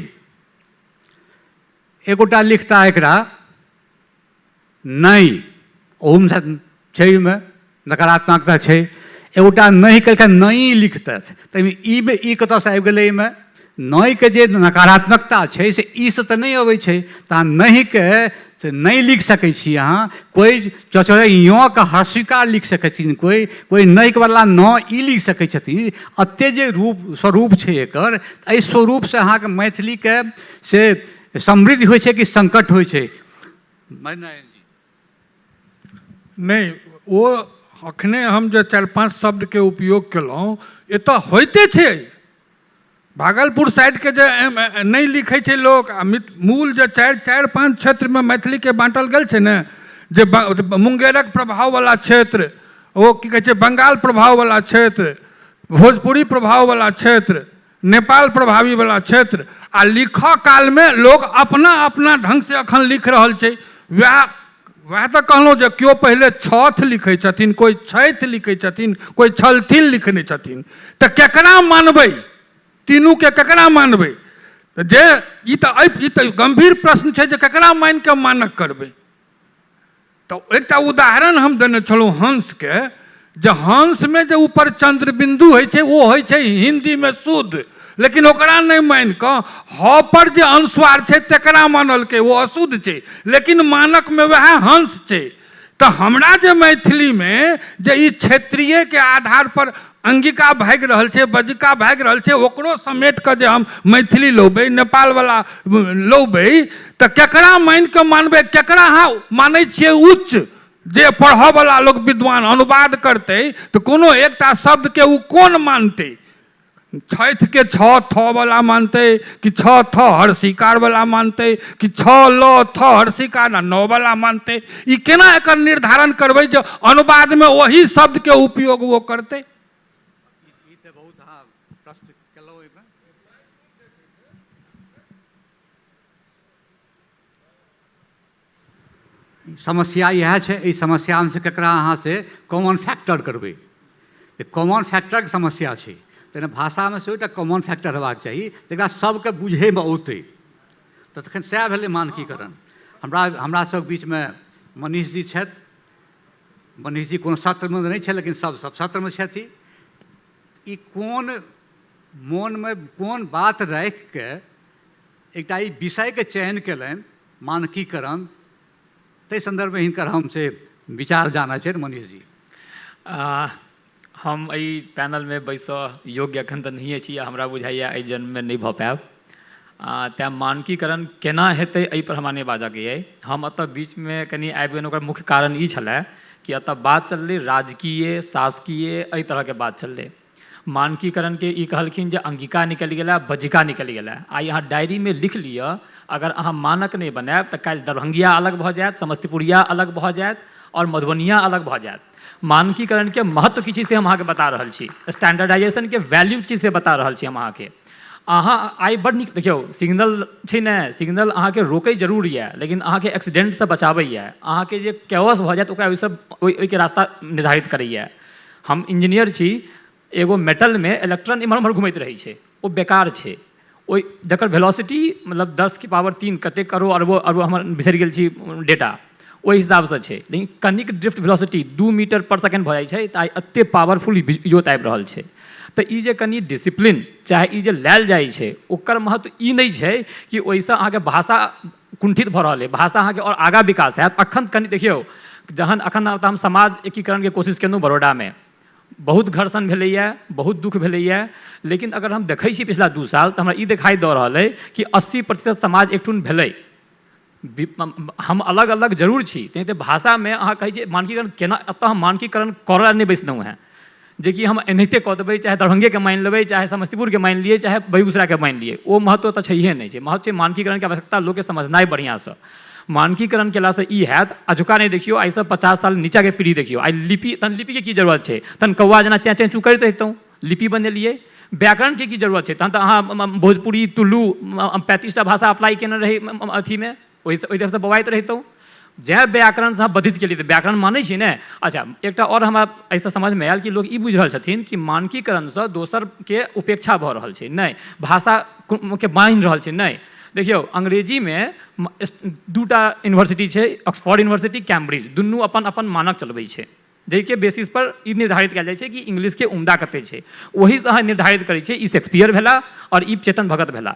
एगोटा लिखता एकरा नहीं, ओहिमे छै, ओहिमे नकारात्मकता छै। एगोटा नहीं कहलकै नहीं लिखतै, तऽ ई कतऽसँ आबि गेलै? एहिमे नहीं के जे नकारात्मकता छै से ई से तऽ नहीं अबै छै। तऽ नहीं के तऽ नहीं लिख सकै छी अहाँ। कोई चचौड़ियों के हर्षिकार लिख सकै छथिन, कोई नहीं के बदला न ई लिख सकै छथिन। एते जे स्वरूप छै एकर, एहि स्वरूप से अहाँके मैथिली के से समृद्धि होइ छै कि संकट होइ छै? नहीं, वो अखने हम जो 4-5 शब्द के उपयोग केलहुँ, एतऽ होइते छै। भागलपुर साइड के जे नहीं लिखे छै लोग, मूल जे 4-5 क्षेत्र में मैथिली के बांटल गेल छै ने, जे मुंगेरक प्रभाव वाला क्षेत्र, वो की कहै छै बंगाल प्रभाव वाला क्षेत्र, भोजपुरी प्रभाव वाला क्षेत्र, नेपाल प्रभावी वाला क्षेत्र, आ लिखऽ काल में लोग अपना अपना ढंग से अखन लिख रहल छै। वएह तऽ कहलहुँ जे केओ पहिले छठ लिखै छथिन, कोई छैठ लिखै छथिन, कोई छलथिन लिखने छथिन। तऽ केकरा मानबै? तीनू के केकरा मानबै? जे ई तऽ गंभीर प्रश्न छै जे केकरा मान के मानक करबै। तऽ एकटा उदाहरण हम देने छलहुँ हंस के, जे हंस में जे ऊपर चंद्र बिंदु होइ छै वो होइ छै हिंदी में शुद्ध, लेकिन ओकरा नहीं मान कऽ ह पर जे अनुस्वार छै तकरा मानलकै, वो अशुद्ध छै, लेकिन मानक में वह हंस छै। तऽ हमरा जे मैथिली में जे ई क्षेत्रीय के आधार पर अंगिका भागि रहल छै, बजिका भागि रहल छै, ओकरो समेट कऽ जे हम मैथिली लौबै, नेपाल वाला लौबै, तऽ केकरा मान कऽ मानबै? केकरा अहाँ मानै छियै उच्च? जे पढ़ऽ वाला लोग विद्वान अनुवाद करतै तऽ कोनो एकटा शब्द के उ कोन मानतै? छैठ के छ थ वाला मानतै कि छ थ हर्षिकार वाला मानतै कि छ ल थ हर्षिकार न वाला मानतै? ई केना एकर निर्धारण करबै जे अनुवाद में वही शब्द के उपयोग वो करतै? समस्या यह है, इस समस्या से ककरा अहाँ से कॉमन फैक्टर करबै? कॉमन फैक्टर के समस्या है, तेना भाषा में से एक कॉमन फैक्टर हेबाक चाहिए, तकरा सबके बुझे में औतै। तऽ तखन सएह भेलै मानकीकरण। हमरा सब बीच में मनीष जी छथि। मनीष जी कोनो सत्र में नहीं छै, लेकिन सब सत्र में छथि। ई कोन मन में कोन बात राखि के एकटा ई विषय के चयन केलनि मानकीकरण, ताहि संदर्भ में हिनकर हमसे विचार जाना छै। मनीष जी, हम एहि पैनल में बैसऽ योग्य एखन तऽ नहिए छी, हमरा बुझाइए एहि जन्म में नहीं भऽ पायब। तैँ मानकीकरण केना हेतै एहि पर हमरा नहि बाजऽके अइ। हम एतऽ बीच में कनि आबि गेलहुँ, ओकर मुख्य कारण ई छलै कि एतऽ बात चललै राजकीय शासकीय एहि तरहके बात चललै। मानकीकरण के ई कहलखिन जे अंगिका निकलि गेलै, बजिका निकलि गेलै। आइ अहाँ डायरी में लिख लिअ, अगर अहाँ मानक नहीं बनायब तऽ काल्हि दरभंगिया अलग भऽ जायत, समस्तीपुरिया अलग भऽ जायत और मधुबनिया अलग भऽ जायत। मानकीकरण के महत्व की चीज से हम अहाँके बता रहल छी, स्टैंडर्डाइजेशन के वैल्यू चीज से बता रहल छी हम अहाँके। अहाँ आइ बड़ नीक देखियौ, सिग्नल छै ने, सिग्नल अहाँके रोकै जरूर यऽ, लेकिन अहाँके एक्सीडेंटसँ बचाबैए। अहाँके जे कैओस भऽ जायत ओकरा ओहिके रास्ता निर्धारित करैए। हम इंजीनियर छी, एगो मेटल में इलेक्ट्रॉन इम्हर उम्हर घुमैत रहै छै, ओ बेकार छै। ओहि जकर वेलोसिटी मतलब 10 की पावर 3 कतेक करोड़ अरबो हमर बिसरि गेल छी डेटा, ओहि हिसाबसँ छै। लेकिन कनिक ड्रिफ्ट वेलोसिटी 2 मीटर पर सेकेंड भऽ जाइ छै, तऽ आइ एतेक पावरफुल इजोत आबि रहल छै। तऽ ई जे कनि डिसिप्लिन चाहे ई जे लायल जाइ छै, ओकर महत्व ई नहि छै कि ओहिसँ अहाँके भाषा कुंठित भऽ रहल अइ, भाषा अहाँके आओर आगाँ विकास हैत। अखन कनि देखियौ, जहन अखन हम समाज एकीकरणके कोशिश केलहुँ बड़ौडामे, बहुत घर्षण भेलैए, बहुत दुख भेलैए, लेकिन अगर हम देखै छी पिछला 2 साल तऽ हमरा ई दिखाई दऽ रहल अइ कि 80% समाज एकठुन भेलै। हम अलग अलग जरूर छी, तेनाहिते भाषामे अहाँ कहै छियै मानकीकरण केना, एतऽ हम मानकीकरण करऽ नहि बैसलहुँ हेँ जेकि हम एनाहिते कऽ देबै, चाहे दरभंगेके मानि लेबै, चाहे समस्तीपुरके मानि लिए, चाहे बेगूसरायके मानि लिए। ओ महत्व तऽ छैहे नहि छै। महत्व छै मानकीकरणके आवश्यकता लोकके समझनाइ बढ़िआँसँ। मानकीकरण केलासँ ई हैत, अजुका नहि देखियौ, आइसँ 50 साल नीचाके पीढ़ी देखियौ। आइ लिपिके की जरूरत छै? तहन कौआ जेना चैँ चैँ चू करैत रहितहुँ, लिपि बनेलियै। व्याकरणके की जरूरत छै? तहन तऽ अहाँ भोजपुरी तुल्लू 35टा भाषा अप्लाई केने रही अथीमे, ओहि तरहसँ बवाइत रहितहुँ। जँ व्याकरणसँ अहाँ बधित केलियै तऽ व्याकरण मानै छी ने। अच्छा, एकटा आओर हमरा एहिसँ समझमे आयल कि लोक ई बुझि रहल छथिन कि मानकीकरणसँ दोसरके उपेक्षा भऽ रहल छै। नहि, भाषाके बान्हि रहल छै। नहि, देखियो अंग्रेजी में दूटा यूनिवर्सिटी छै, ऑक्सफोर्ड यूनिवर्सिटी, कैम्ब्रिज, दुनू अपन अपन मानक चलबै छै, जाहिके बेसिस पर ई निर्धारित कयल जाइ छै कि इंग्लिशके उम्दा कते छै। ओहिसँ अहाँ निर्धारित करै छै ई शेक्सपियर भेला और ई चेतन भगत भेला।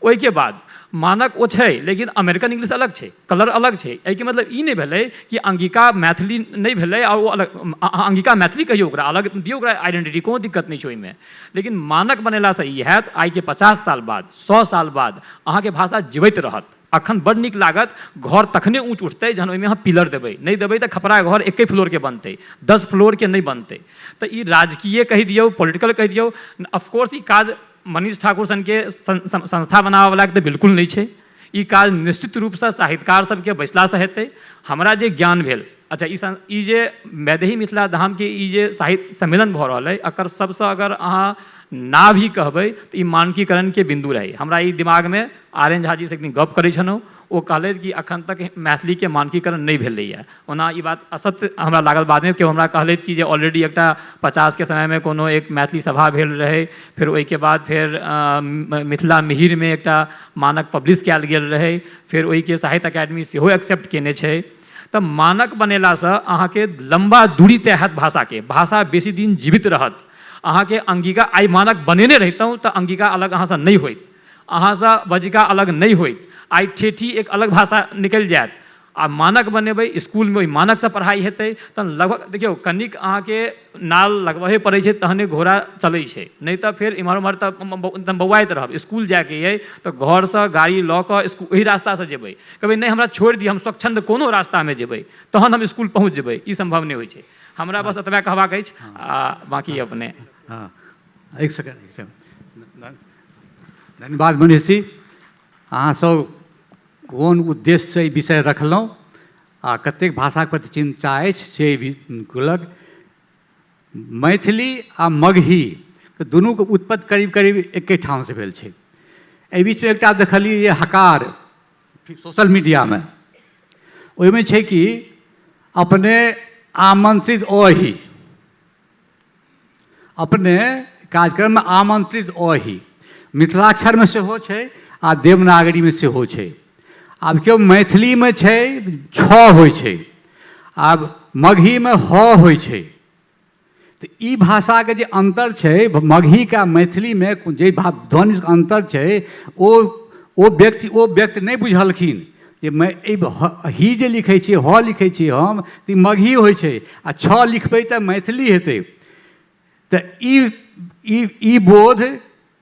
ओहिके बाद मानक ओ छै, लेकिन अमेरिकन इंग्लिश अलग छै, कलर अलग छै। एहिके मतलब ई नहीं भेलै कि अंगिका मैथिली नहीं भेलै और वो अलग, अंगिका मैथिली कहियो ओकरा अलग दियौ, ओकरा आइडेंटिटी कोनो दिक्कत नहीं छै ओहिमे। लेकिन मानक बनेलासँ ई हैत आइ के 50 साल बाद, 100 साल बाद अहाँके भाषा जीवैत रहत। अखन बड़ नीक लागत, घर तखने ऊँच उठतै जहन ओहिमे अहाँ पिलर देबै, नहीं देबै तऽ खपरा घर एके फ्लोरके बनतै, 10 फ्लोरके नहीं बनतै। तऽ ई राजकीय कहि दियौ, पॉलिटिकल कहि दियौ, ऑफकोर्स ई काज मनीष ठाकुर सनके संस्था बनाबयवलाके तऽ बिल्कुल नहीं छै। ई काज निश्चित रूपसँ साहित्यकार सबके बैसलासँ हेतै। हमरा जे ज्ञान भेल, अच्छा ई जे वैदेही मिथिला धामके ई जे साहित्य सम्मेलन भऽ रहल अइ, एकर सबसँ अगर अहाँ ना भी कहबै तऽ ई मानकीकरणके बिन्दु रहै। हमरा ई दिमागमे आर एन झा जी से एक दिन गप करै छलहुँ, ओ कहलथि कि अखन तक मैथिलीके मानकीकरण नहीं भेलैए। ओना ई बात असत्य हमरा लागल, बादमे केओ हमरा कहलथि कि जे ऑलरेडी एकटा 50 के समयमे कोनो एक मैथिली सभा भेल रहै, फिर ओहिके बाद फिर मिथिला मिहिरमे एकटा मानक पब्लिश कयल गेल रहै, फिर ओहिके साहित्य अकादमी सेहो एक्सेप्ट केने छै। तऽ मानक बनेलासँ अहाँके लम्बा दूरी तय हैत भाषाके, भाषा बेसी दिन जीवित रहत। अहाँके अंगिका आइ मानक बनेने रहितहुँ तऽ अंगिका अलग अहाँसँ नहीं होइत, अहाँसँ बजिका अलग नहीं होइत। आइ ठेठी एक अलग भाषा निकलि जायत, आ मानक बनेबै, स्कूलमे ओहि मानकसँ पढ़ाइ हेतै तऽ लगभग देखियौ कनिक अहाँके नाल लगबहे पड़ै छै तहने घोड़ा चलै छै, नहीं तऽ फिर इम्हर उम्हर तऽ बौआइत रहब। स्कूल जायके अइ तऽ घरसँ गाड़ी लऽ कऽ स्कूल ओहि रास्तासँ जेबै, कहबै नहीं हमरा छोड़ि दिअ, हम स्वच्छन्द कोनो रास्तामे जेबै तहन हम स्कूल पहुँच जेबै, ई संभव नहीं होइ छै। हमरा बस एतबे कहबाक अछि, आ बाकी अपने। हाँ, एक सेकंड। धन्यवाद मनीष जी। अहाँ सब कोन उद्देश्यसँ ई विषय रखलहुँ आ कतेक भाषाके प्रति चिन्ता अछि से भी कहलक। मैथिली आ मगही दुनूके उत्पत्ति करीब करीब एके ठामसँ भेल छै। एहि बीचमे एकटा देखलियै जे हकार सोशल मीडियामे, ओहिमे छै कि अपने आमंत्रित ओहि, अपने कार्यक्रममे आमंत्रित ओहि, मिथिलाक्षरमे सेहो छै आ देवनागरीमे सेहो छै। आब केओ मैथिलीमे छै छ होइ छै, आब मगहीमे ह होइ छै। तऽ ई भाषाके जे अन्तर छै मगहीके आ मैथिलीमे जे ध्वनिक अन्तर छै, ओ व्यक्ति नहीं बुझलखिन जे ही जे लिखै छियै, ह लिखै छियै हम तऽ ई मगही होइ छै, आ छ लिखबै तऽ मैथिली हेतै। तऽ ई बोध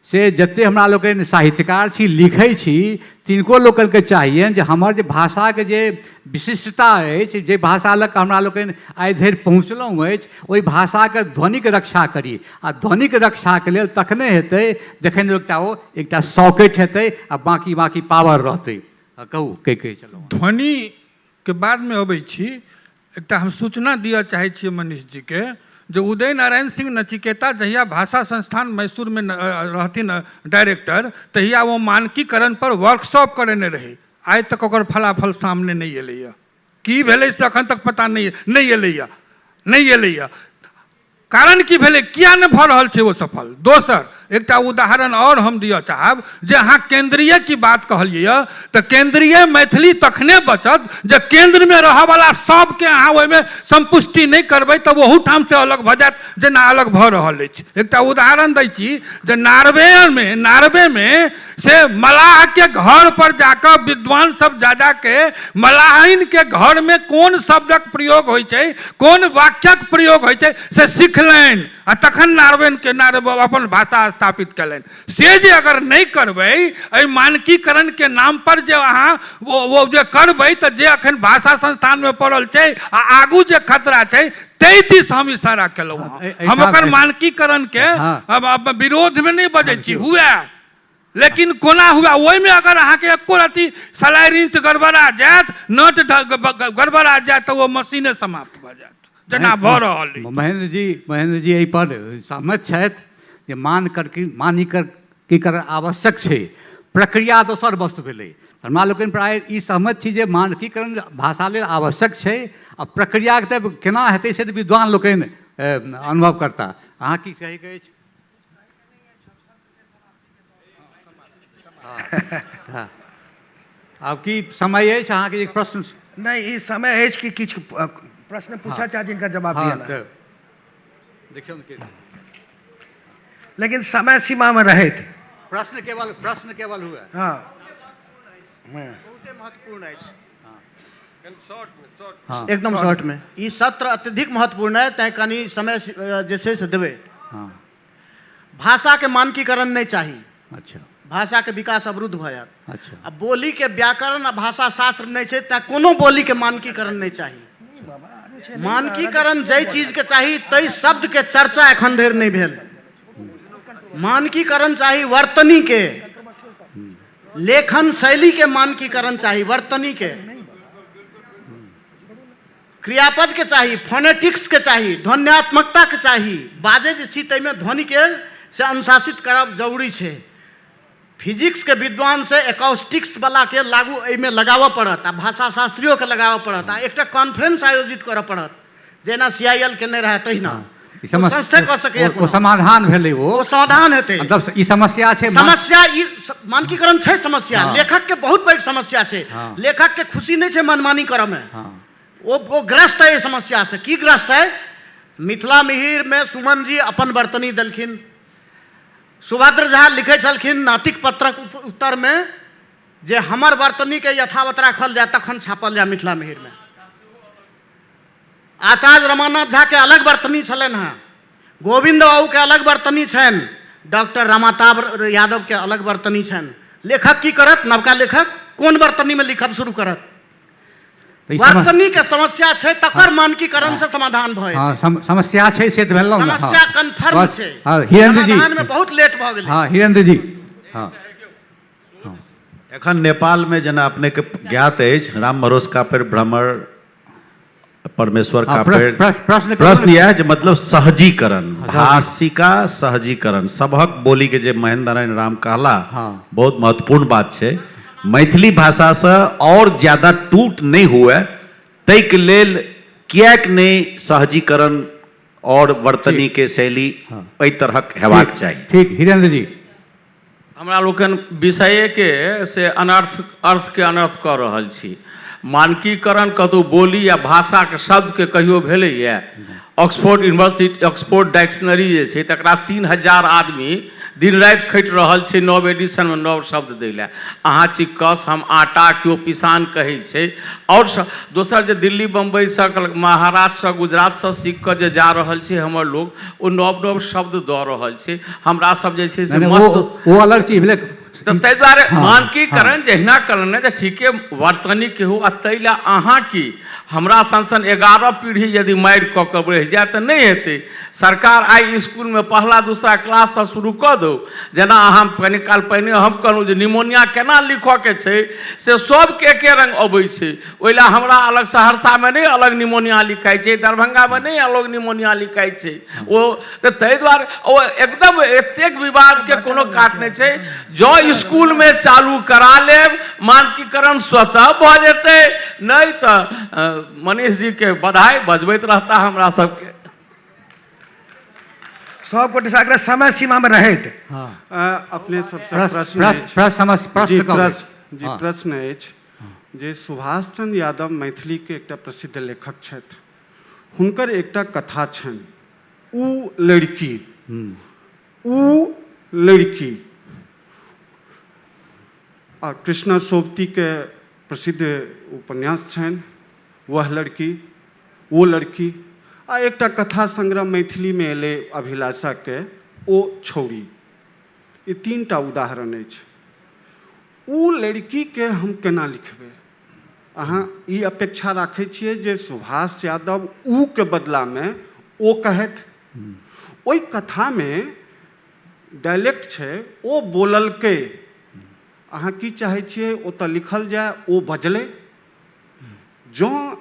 से जतेक हमरा लोकनि साहित्यकार छी, लिखै छी, तिनको लोकनिके चाहिए जे हमर जे भाषाके जे विशिष्टता अछि, जे भाषा लऽ कऽ हमरा लोकनि आइ धरि पहुँचलहुँ अछि, ओहि भाषाके ध्वनिक रक्षा करी। आ ध्वनिक रक्षाके लेल तखने हेतै जखन एकटा सॉकेट हेतै आ बाकी पावर रहतै। कहू कहि चलू। ध्वनिके बादमे अबै छी, एकटा हम सूचना दिअ चाहै छियै मनीष जीके, जो उदय नारायण सिंह नचिकेता जहिया भाषा संस्थान मैसूरमे रहथिन डायरेक्टर, तहिया वो मानकीकरण पर वर्कशॉप करेने रहे। आइ तक ओकर फलाफल सामने नहीं एलैया, की भेलै से अखन तक पता नहीं एलैया। कारण की भेलै, किया नहीं भऽ रहल छै वो सफल। दोसर एकटा उदाहरण और हम दिअ चाहब, जे अहाँ केंद्रीय की बात कहलियै तऽ केंद्रीय मैथिली तखने बचत जे केंद्र में रहयवला सबके अहाँ ओहिमे संपुष्टि नहीं करबै तऽ ओहू ठाम से अलग भऽ जायत जेना अलग भऽ रहल अछि। एकटा उदाहरण दै छी, जे नार्वे में से मलाह के घर पर जाकर विद्वान सब जा के मलाहिन के घर में कोन शब्दक प्रयोग होइ छै, कोन वाक्यक प्रयोग होइ छै से सिखलनि, आ तखन नार्वे अपन भाषा स्थापित कयलनि। से जे अगर नहीं करबै, एहि मानकीकरण के नाम पर जे अहाँ वो जे करबै तऽ जे अखन भाषा संस्थान में पड़ल छै आ आगू जे खतरा छै ताहि दिस हम इशारा केलहुँ। हम ओकर मानकीकरण के विरोध में नहीं बजै छी, हुए लेकिन कोना हुए, ओहिमे अगर अहाँके एको रत्ती सलाइ रिंच गड़बड़ा जायत, नट गड़बड़ा जायत तऽ वो मशीने समाप्त भऽ जायत, जेना भऽ रहल अछि। महेंद्र जी एहि पर सहमत छथि जे मानकीकरण आवश्यक छै, प्रक्रिया दोसर वस्तु भेलै। हमरा लोकनि प्राय ई सहमत छी जे मानकीकरण भाषा लेल आवश्यक छै, आ प्रक्रियाके तऽ केना हेतै से तऽ विद्वान लोकनि अनुभव करता। अहाँ की कहैके अछि? आब की समय अछि अहाँके एक प्रश्न नहीं ई समय अछि कि किछु प्रश्न पूछा चाही जिनका जवाब हाँ दिया तऽ देखियौ ने लेकिन समय सीमा में रहे थे। प्रश्न केवल हुए हाँ महत्वपूर्ण है हाँ एकदम शॉर्ट में ई सत्र अत्यधिक महत्वपूर्ण है तैं कनी समय जैसे से देवे। हाँ भाषा के मानकीकरण नहीं चाहिए, अच्छा भाषा के विकास अवरुद्ध भ जात। अच्छा अब बोली के व्याकरण आ भाषा शास्त्र नहीं छै तैं कोनो बोली के मानकीकरण नहीं चाहिए। मानकीकरण जै चीज के चाहिए तै शब्द के चर्चा एखन धरि नहीं भेल। मानकीकरण चाहिए वर्तनी के, लेखन शैली के मानकीकरण चाहिए, वर्तनी के, क्रियापद के चाहिए, फोनेटिक्स के चाहिए, ध्वन्यात्मकता के चाहिए। बाजे जे छी तैमे ध्वनि के से अनुशासित करब जरूरी छै। फिजिक्स के विद्वान से एकॉस्टिक्स वाला के लागू एहिमे लगाबऽ पड़त आ भाषा शास्त्रियों के लगाबऽ पड़त आ एकटा कॉन्फ्रेंस आयोजित करऽ पड़त जेना CIL के नहीं रहे तहिना संस्थे कऽ सकैए। ओ समाधान भेलै ओ समाधान हेतै। मतलब ई समस्या छै समस्या ई मानकीकरण छै समस्या। लेखक के बहुत पैघ समस्या छै। लेखक के खुशी नहीं छै मनमानी करऽ में। वो ग्रस्त है समस्या से। की ग्रस्त है? मिथिला मिहिर में सुमन जी अपन वर्तनी देलखिन, सुभद्र झा लिखे छलखिन नातिक पत्रक उत्तर में जे हमर वर्तनी के यथावत राखल जाए तखन छापल जाए मिथिला मिहिर में। आचार्य रमानाथ झा के अलग वर्तनी छलन हैं, गोविंद बाबू के अलग वर्तनी छन, डॉक्टर रमाताब यादव के अलग वर्तनी छन। लेखक की करत? नवका लेखक कोन वर्तनी में लिखब शुरू करत? वर्तनी के समस्या छै तकर मानकीकरण से समाधान भए। हाँ समस्या छै से भेलौ। समस्या कन्फर्म छै। हिरेंद्र जी समाधान में बहुत लेट भ गेलै। हाँ हिरेंद्र जी हाँ एखन नेपाल में जेना अपने के ज्ञात अछि राम मरोस कापेर भ्रमर परमेश्वर कापेर प्रश्न यह जे मतलब सहजीकरण, भाषिका सहजीकरण सबहक बोली के जे महेंद्र नारायण राम कहला बहुत महत्वपूर्ण बात छै। मैथिली भाषा से और ज्यादा टूट नहीं हुए तै के लेल किएक नहीं सहजीकरण और वर्तनी के शैली एहि तरहक हेबाक चाही। ठीक हिरेंद्र जी हमरा लोकन विषय के से अनर्थ अर्थ के अनर्थ कऽ रहल छी। मानकीकरण कतौ बोली या भाषा के शब्द के कहियो भेलैए? ऑक्सफोर्ड यूनिवर्सिटी ऑक्सफोर्ड डिक्शनरी जे छै तकरा 3000 आदमी दिन राति खटि रहल छै नव एडिशन में नव शब्द दै लए। अहाँ चिक्कस, हम आटा, केओ पिसान कहै छै। और दोसर जे दिल्ली बम्बई से महाराष्ट्र से गुजरात से सीख कऽ जे जा रहल छै हमर लोग, ओ नव नव शब्द दऽ रहल छै। हमरा सब जे छै से मस्त वो अलग चीज भेलै। ताहि दुआरे मानकीकरण जहिना करने तऽ ठीके वर्तनी के हो। आ ताहि लए अहाँ की हमरा सन 11 पीढ़ी यदि मारि कऽ कऽ रहि जाए तऽ नहीं हेतै। सरकार आई स्कूल में पहला दूसरा क्लास से शुरू कऽ दो। जेना अहाँ कनि काल पहिने हम कहलहुँ जे निमोनिया केना लिखऽ के छै से सबके एके रंग अबै छै। ओहि लए हमरा अलग सहरसा में नहीं अलग निमोनिया लिखाइ छै, दरभंगा में नहीं अलग निमोनिया लिखाइ छै। ओ तऽ ताहि दुआरे ओ एकदम एतेक विवाद के कोनो काट नहीं छै। जो स्कूल में चालू करा लेब मानकीकरण स्वतः भ जेतै। नहीं तो मनीष जी के बधाई बजबैत रहता हमरा सबके। सब गोटे सागरे समय सीमा में रहे थे। अपने सबसे प्रश्न अछि जे सुभाष चंद्र यादव मैथिली के एकटा प्रसिद्ध लेखक छथि। हुनकर एकटा कथा छनि, ऊ लड़की आ कृष्णा सोबती के प्रसिद्ध उपन्यास छनि वह लड़की, वो लड़की। आ एकटा कथा संग्रह मैथिली में एले अभिलाषा के ओ छौड़ी। ये 3टा उदाहरण अछि। ऊ लड़की के हम केना लिखबै? अहाँ ई अपेक्षा राखै छियै जे सुभाष यादव ऊ के बदला में ओ कहत? ओई कथा में डायलेक्ट छै, ओ बोललकै। अहाँ की चाहै छियै ओतऽ लिखल जाए ओ बजलै? जँ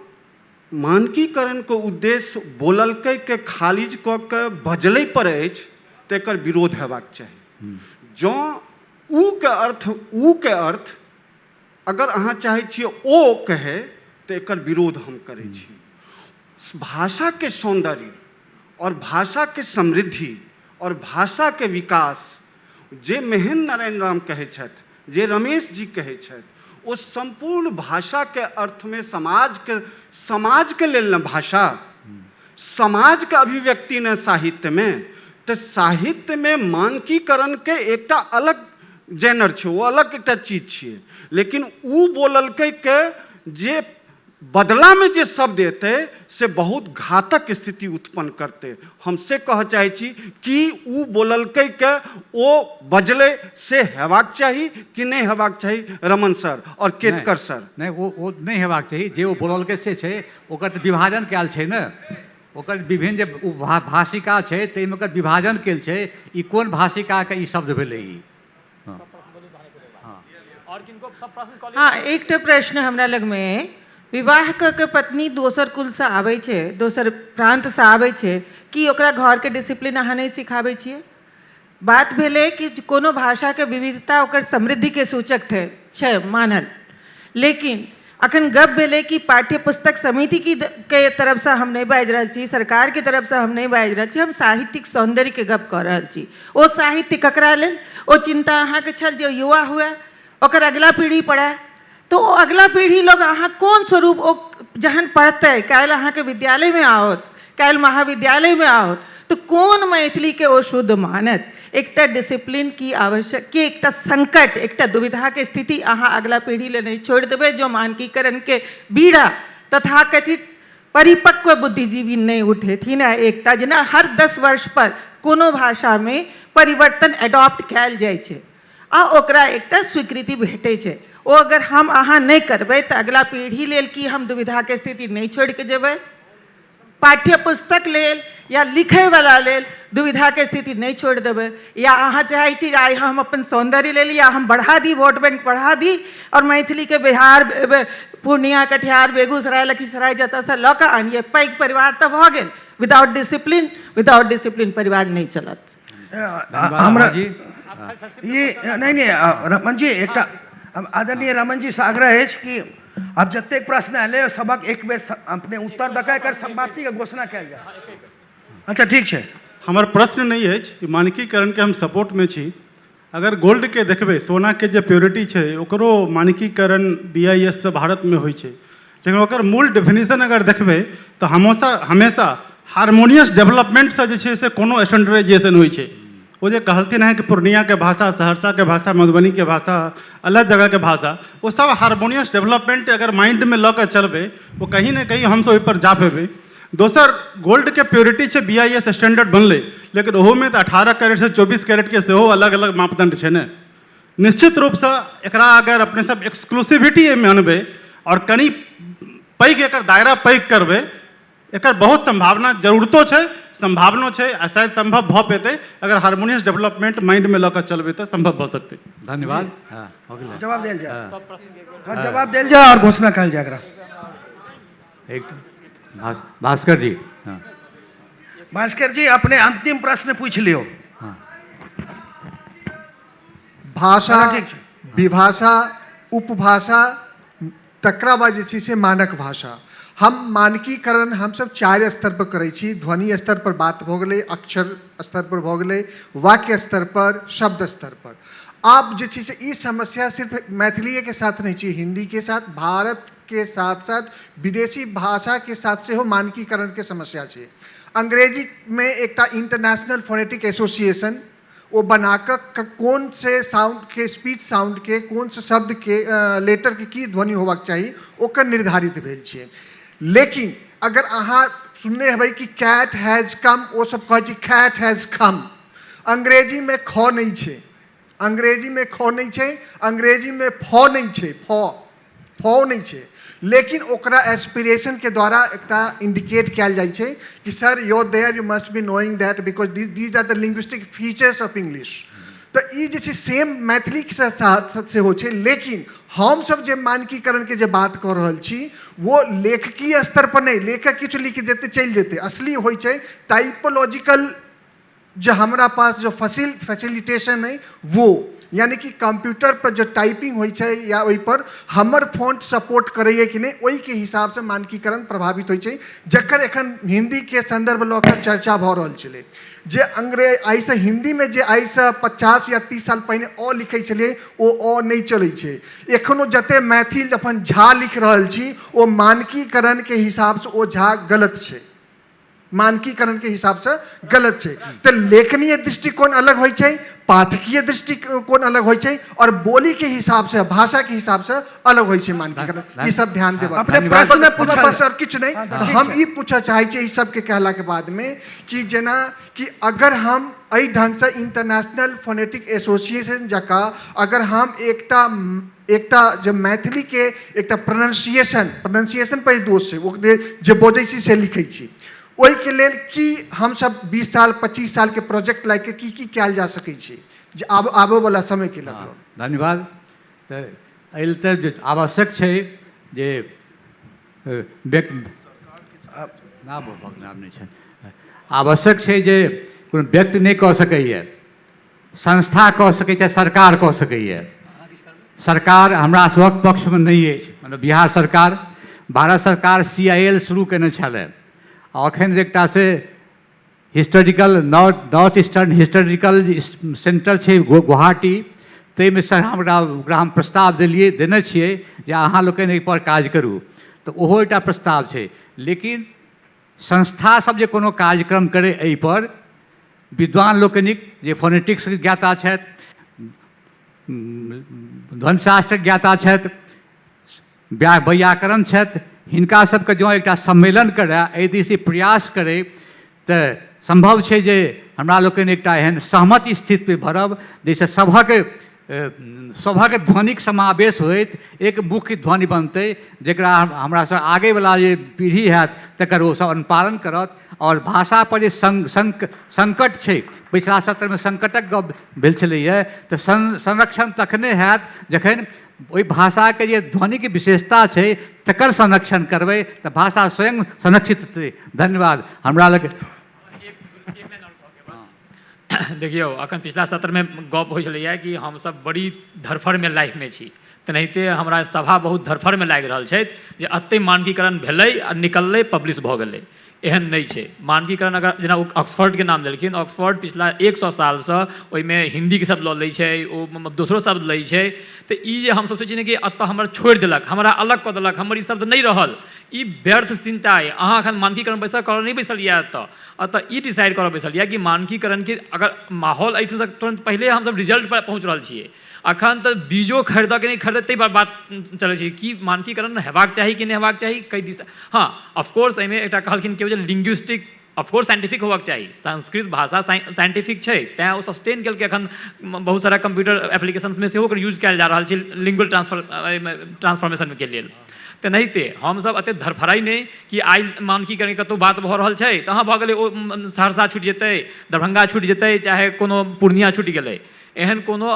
मानकीकरण के उद्देश्य बोललकै के खारिज कऽ के बजलै पर अछि तऽ एकर विरोध हेबाक चाही। जँ ऊ के अर्थ अगर अहाँ चाहै छियै ओ कहे तऽ एकर विरोध हम करै छी। भाषा के सौंदर्य और भाषा के समृद्धि और भाषा के विकास जे महेंद्र नारायण राम कहै छथि, जे रमेश जी कहै छथि, वो संपूर्ण भाषा के अर्थ में समाज के लेल न भाषा, समाज के अभिव्यक्ति न साहित्य में, तो साहित्य में मानकीकरण के एकटा अलग जेनर छै, वो अलग एकटा चीज छियै। लेकिन उ बोललकै के जे बदला में जे शब्द एतै से बहुत घातक स्थिति उत्पन्न करते। हमसे कह चाहे छी कि उ बोललकै के ओ बजले से हेबाक चाही कि नहीं हेबाक चाही, रमन सर और केतकर सर? नहीं, वो नहीं हेबाक चाही। जे वो बोललकै से छै, ओकर तऽ विभाजन कयल छै ने, ओकर विभिन्न जे भाषिका छै ताहिमे ओकर विभाजन कयल छै। ई कोन भाषिकाके ई शब्द भेलै? ई हाँ, एकटा प्रश्न हमरा लगमे विवाह के पत्नी दोसर कुल से आबै छै, दोसर प्रांत से आबै छै, कि ओकरा घर के डिसिप्लिन अहाँ नहीं सिखाबै छियै? बात भेलै कि कोनो भाषा के विविधता ओकर समृद्धि के सूचक छै मानल, लेकिन अखन गप भेलै कि पाठ्य पुस्तक समिति के तरफ से हम नहीं बाजि रहल छी, सरकार के तरफ से हम नहीं बाजि रहल छी, हम साहित्यिक सौंदर्य के गप कऽ रहल छी। ओ साहित्य ककरा लेल? ओ चिंता अहाँके छल जे युवा हुए, ओकर अगला पीढ़ी पढ़े, तो वो अगला पीढ़ी लोग अहाँ कोन स्वरूप ओ जहन पढ़ते, काल्हि अहाँके विद्यालय में आओत, काल्हि महाविद्यालय में आओत, तो कोन मैथिली के ओ शुद्ध मानत? एकटा डिसिप्लिन की आवश्यक कि एकटा संकट, एकटा दुविधा के स्थिति अहाँ अगला पीढ़ी ले नहीं छोड़ देबै जो मानकीकरण के बीड़ा तथाकथित परिपक्व बुद्धिजीवी नहीं उठेथिन। एकटा जेना हर 10 वर्ष पर कोनो भाषा में परिवर्तन एडॉप्ट कयल जाइ छै आ ओकरा एकटा स्वीकृति भेटै छै। ओ अगर हम अहाँ नहीं करबै तो अगला पीढ़ी लेल की हम दुविधा के स्थिति नहीं छोड़ के जेबै? पाठ्य पुस्तक लेल या लिखे वाला लेल दुविधा के स्थिति नहीं छोड़ देबै? या अहाँ चाहे छी आइ हम अपन सौंदर्य ले ली, या हम बढ़ा दी, वोट बैंक बढ़ा दी और मैथिली के बिहार, पूर्णिया, कटिहार, बेगूसराय, लखीसराय जतऽ से लऽ कऽ आनिए? पैघ परिवार तऽ भऽ गेल। विदाउट डिसिप्लिन परिवार नहीं चलत। हमरा ये नहीं रमन जी, एकटा आदरणीय रमन जी से आग्रह है कि अब जतेक प्रश्न आए सबक एक बेर अपने उत्तर दऽ कर समाप्ति के घोषणा कयल जाए। अच्छा ठीक है। हमर प्रश्न नहीं है कि मानकीकरण के हम सपोर्ट में छी। अगर गोल्ड के देखबे, सोना के जो प्योरिटी है ओकरो मानकीकरण BIS से भारत में होइ छै, लेकिन ओकर मूल डेफिनेशन अगर देखबे तो हमेशा हार्मोनियस डेवलपमेंट से जे छै से कोनो स्टैंडर्डाइजेशन होइ छै। वो जो कहलथिन है कि पूर्णिया के भाषा, सहरसा के भाषा, मधुबनी के भाषा, अलग जगह के भाषा, वो सब हार्मोनियस डेवलपमेंट अगर माइंड में लऽ कऽ चलबै, वो कहीं ना कहीं हमसब ओहि पर जा पेबै। दोसर, गोल्ड के प्योरिटी छै, BIS स्टैंडर्ड बनलै, लेकिन ओहो में तो 18 कैरेट से 24 कैरेट के सेहो अलग अलग मापदंड छै ने। निश्चित रूप से एकरा अगर अपने सब एक्सक्लूसिविटी में अनबै और कनी पैघ एकर दायरा पैघ करबै, एकर बहुत संभावना, जरूरतो छै, संभावना छै, शायद संभव भऽ पेतै। अगर हार्मोनियस डेवलपमेंट माइंड में लऽ कऽ चलबै तऽ संभव भऽ सकतै। धन्यवाद। जवाब देल जाए, जवाब देल जाए और घोषणा कयल जाए एकरा। एक भास्कर जी। हाँ। भास्कर जी अपने अंतिम प्रश्न पूछ लियो। भाषा, विभाषा, उपभाषा, तकरा बाद जे छै से मानक भाषा। हम मानकीकरण हम सब 4 स्तर पर करै छी। ध्वनि स्तर पर बात भऽ गेलै, अक्षर स्तर पर भऽ गेलै, वाक्य स्तर पर, शब्द स्तर पर। आप जे छै से ई समस्या सिर्फ मैथिली के साथ नहीं छी, हिंदी के साथ, भारत के साथ साथ विदेशी भाषा के साथ से हो मानकीकरण के समस्या छै। अंग्रेजी में एकटा इंटरनेशनल फोनेटिक एसोसिएशन वो बनाकर कौन से साउंड के, स्पीच साउंड के, कौन से शब्द के, लेटर के की ध्वनि होबाक चाहिए ओकर निर्धारित भेल छै। लेकिन अगर अहाँ सुनने हेबै कि कैट हैज़ कम, वो सब कहै छै कैट हैज़ कम। अंग्रेजी में ख नहीं छै, अंग्रेजी में ख नहीं छै, अंग्रेजी में फ नहीं छै, फ नहीं छै। लेकिन ओकरा एस्पिरेशन के द्वारा एकटा इंडिकेट कयल जाइ छै कि sir you there, you must be knowing that because these are the linguistic features of English. तो ई जे छै सेम मैथिली के साथ से हो छै। लेकिन हम सब जे मानकीकरण के जे बात कर रहल छी वो लेखकीय स्तर पर नहीं, लेखक किछु लिख देते चल जेते। असली होइ छै टाइपोलॉजिकल जो हमारा पास जो फैसिलिटेशन है वो यानी कि कंप्यूटर पर जो टाइपिंग होइ छै या ओहि पर हमर फॉन्ट सपोर्ट करैए कि नहीं, ओहि के हिसाब से मानकीकरण प्रभावित होइ छै। जकर एखन हिंदी के संदर्भ लऽ कऽ चर्चा भऽ रहल छलै, जे अंग्रेज आइसँ हिंदी में जे आइसँ 50 या 30 साल पहिने अ लिखै छलिए ओ अ नहीं चलै छै। एखनो जते मैथिल अपन झा लिख रहल छी ओ मानकीकरण के हिसाब से ओ झा गलत छै, मानकीकरण के हिसाब से गलत है। तो लेखनीय दृष्टिकोण अलग होइ छै, पाठकीय दृष्टिकोण अलग होइ छै और बोली के हिसाब से, भाषा के हिसाब से अलग होइ छै मानकीकरण। ये सब ध्यान देबा। अपने प्रश्न में पूछा बस और किछु नहीं, तो हम ई पूछा चाहे छै ई सब के कहला के बाद में कि जेना कि अगर हम एहि ढंग से इंटरनेशनल फोनेटिक एसोसिएशन जका अगर हम एकटा जो मैथिली के एकटा प्रोनाउंसिएशन पर दोष छै, वो जे बोझै छी से लिखै छी, ओहि के लेल कि हम सब 20 साल 25 साल के प्रोजेक्ट लाइक के की कयल जा सकै छै जे आबो वाला समय के लग। धन्यवाद। तऽ एहि लेल तऽ जे आवश्यक छै जे नाम नहीं छै, आवश्यक छै जे कोनो व्यक्ति नहीं कह सकैए, संस्था कह सकै छै, सरकार कह सकैए। सरकार हमरा सभक पक्ष में नहीं अछि, मतलब बिहार सरकार, भारत सरकार CIL शुरू केने छलै। अखन एकटा से historical north eastern historical centre छै गुवाहाटी, ताहिमे सर ओकरा हम प्रस्ताव देने छियै जे अहाँ लोकनि एहिपर काज करू, तऽ ओहो एकटा प्रस्ताव छै। लेकिन संस्था सब जे कोनो कार्यक्रम करे एहि पर, विद्वान लोकनिक जे फोनेटिक्स के ज्ञाता छथि, ध्वनिशास्त्र ज्ञाता छथि, व्याकरण छथि, हिनका सबके जँ एकटा सम्मेलन करे, एहि दिस प्रयास करे तऽ संभव छै जे हमरा लोकनि एकटा एहन सहमति स्थिति पे भरब जैसे सभक ध्वनिक समावेश होइत एक मुख्य ध्वनि बनतै, जकरा हमरा से आगे वाला जे पीढ़ी हैत तकर ओ सब अनुपालन करत। और भाषा पर जे संकट छै, पिछला सत्र में संकटक गप भेल छलैए, तऽ संरक्षण तखने हैत जखन ओहि भाषा के जे ध्वनि के विशेषता छै तकर संरक्षण करबै तऽ भाषा स्वयं संरक्षित हेतै। धन्यवाद। हमरा लग देखियो अखन पिछला सत्र में गप हो छलैए कि हम सब बड़ी धरफड़ में लाइफ में छी, तेनाहिते हमरा सभा बहुत धरफड़ में लागि रहल छथि जे एते मानकीकरण भेलै आ निकललै, पब्लिश भऽ गेलै। एहन नहीं छै मानकीकरण। अगर जेना ऑक्सफोर्ड के नाम लेलखिन, ऑक्सफोर्ड पिछला 100 साल से ओहिमे हिंदी के शब्द लऽ लै छै, ओ दोसरो शब्द लै छै। तऽ ई जे हमसब सोचै छियै कि एतऽ हमर छोड़ि देलक, हमरा अलग कऽ देलक, हमर ई शब्द नहीं रहल, ई व्यर्थ चिंता है। अहाँ एखन मानकीकरण बैसल करऽ नहीं बैसल यऽ, एतऽ ई डिसाइड करऽ बैसल यऽ कि मानकीकरण के अगर माहौल एहिठाम से तुरंत पहले हमसब रिजल्ट पर पहुँच रहल छियै। अखन तऽ बीजो खरीदऽ कि नहीं खरीदऽ ताहि पर बात चलै छै कि मानकीकरण हेबाक चाही कि नहीं हेबाक चाही, कई दिशा। हाँ ऑफकोर्स एहिमे एकटा कहलखिन कि लिंग्विस्टिक ऑफकोर्स साइंटिफिक होबाक चाही, संस्कृत भाषा साइंटिफिक छै, तैँ ओ सस्टेन केलकै। एखन बहुत सारा कंप्यूटर एप्लीकेशंस में सेहो ओकर यूज कयल जा रहल छै लिंगुअल ट्रांसफॉर्मेशन के लेल। तेनाहिते हमसब एते धरफड़ाई नहीं कि आइ मानकीकरण कतौ बात भऽ रहल छै तऽ अहाँ भऽ गेलै ओ सहरसा छूटि जेतै, दरभंगा छूटि जेतै, चाहे कोनो पूर्णिया छूटि गेलै, एहन कोनो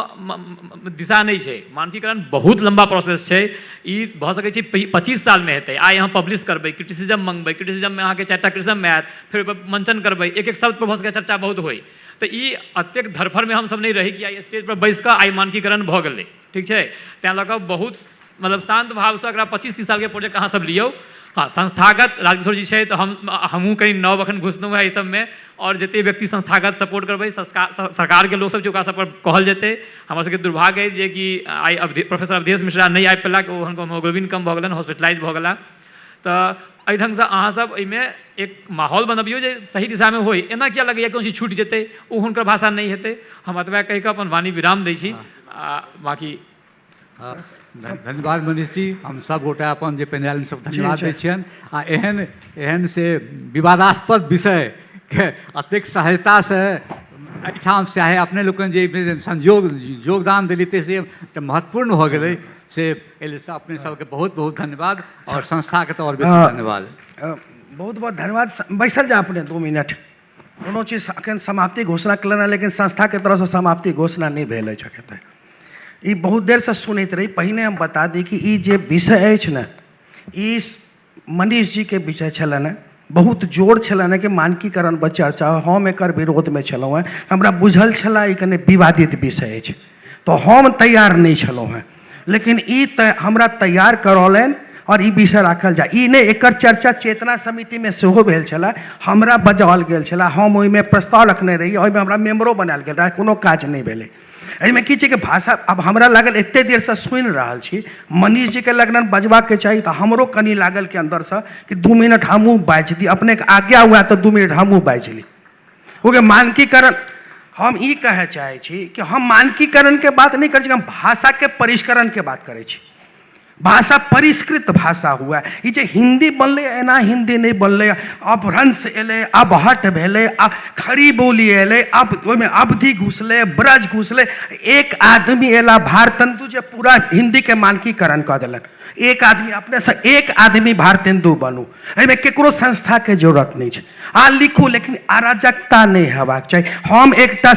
दिशा नहीं छै। मानकीकरण बहुत लंबा प्रोसेस छै, ई भऽ सकै छै 25 साल में हेतै। आइ अहाँ पब्लिश करबै, क्रिटिसिज्म मंगबै, क्रिटिसिज्म में अहाँके 4टा क्रिटिसिज्म में आयत, फिर मंचन करबै, एक एक शब्द पर भऽ सकै चर्चा बहुत होइ। तऽ ई अतेक धरफड़ में हमसब नहीं रही कि आइ स्टेज पर बैस कऽ आइ मानकीकरण भऽ गेलै, ठीक छै। तैँ लऽ कऽ बहुत मतलब शांत भाव से एकरा 25-30 साल के प्रोजेक्ट अहाँ सब लियौ। हाँ संस्थागत राजकिशोर जी छै, तो हमहूँ कहीं नव अखन घुसलहुँ है, सब में और जते व्यक्ति संस्थागत सपोर्ट करबै, सरकार के लोग सब ओकरा सब पर कहल जेतै। हमर सबके दुर्भाग्य है जे कि आइ प्रोफेसर अवधेश मिश्रा नहीं आबि पेला, हुनकर हीमोग्लोबिन कम भऽ गेलनि, हॉस्पिटलाइज भऽ गेला। तऽ एहि ढंग से अहाँ सब एहिमे एक माहौल बनबियौ जे सही दिशा में होय। एना किया लगैया कोनो चीज छूटि जेतै, ओ हुनकर भाषा नहीं हेतै। हम एतबा कहि कऽ अपन वाणी विराम दै छी। बाकी धन्यवाद मनीष जी। हम सब गोटा अपन जे पैनल में सब धन्यवाद दै छियनि। आ एहन से विवादास्पद विषय के अतेक सहजता से एहिठाम चाहे अपने लोकनि जे योगदान देली ते से महत्वपूर्ण हो गए से एहि से अपने सबके बहुत बहुत धन्यवाद और संस्था के तौर पर धन्यवाद। बहुत बहुत धन्यवाद। बैसल जा अपने 2 मिनट। कोनो चीज अखन समाप्ति घोषणा कलना, लेकिन संस्था के तरफ से समाप्ति घोषणा नहीं भेल है। ई बहुत देर से सुनैत रही। पहिने हम बता दी कि ई जे विषय अछि ने, ई मनीष जी के विषय छलनि, बहुत जोर छलनि कि मानकीकरण पर चर्चा। हम एकर विरोध में छलहुँ। हमरा बुझल छला ई कने विवादित विषय अछि, तो हम तैयार नहीं छलहुँ हैं, लेकिन हमरा तैयार करौलनि और ई विषय राखल जाए। ई नहीं एकर चर्चा चेतना समिति में सेहो भेल छलै, हमरा बजाओल गेल छलै, हम ओहिमे प्रस्ताव रखने रही, ओहिमे हमरा मेम्बरो बनायल गेल रहै, कोनो काज नहीं भेलै। एहिमे की छै कि भाषा अब हमरा लागल एते देर से सुनि रहल छी, मनीष जी के लगन बजबाक के चाही, तो हमरो कनी लागल के अंदर से कि 2 मिनट हमहूँ बाजि दी, अपने के आज्ञा हुआ तो 2 मिनट हमहूँ बाजि ली। क्योंकि मानकीकरण हम ई कहे चाहे छी कि हम मानकीकरण के बात नहीं करै छी, हम भाषा के परिष्करण के बात करै छी। भाषा परिष्कृत भाषा हुआ, ये जे हिंदी बनले एना हिंदी नहीं बनले, अब रंस एले, अब हट भेले, खरी बोली एले, अब ओहिमे अवधि घुसले, ब्रज घुसले। एक आदमी एला भारतेंदु जे पूरा हिंदी के मानकीकरण कऽ देलन। एक आदमी अपने से एक आदमी भारतेंदु बनू, एहिमे केकरो संस्था के जरूरत नहीं छै। लिखू, लेकिन अराजकता नहीं हेबाक चाही। हम एकटा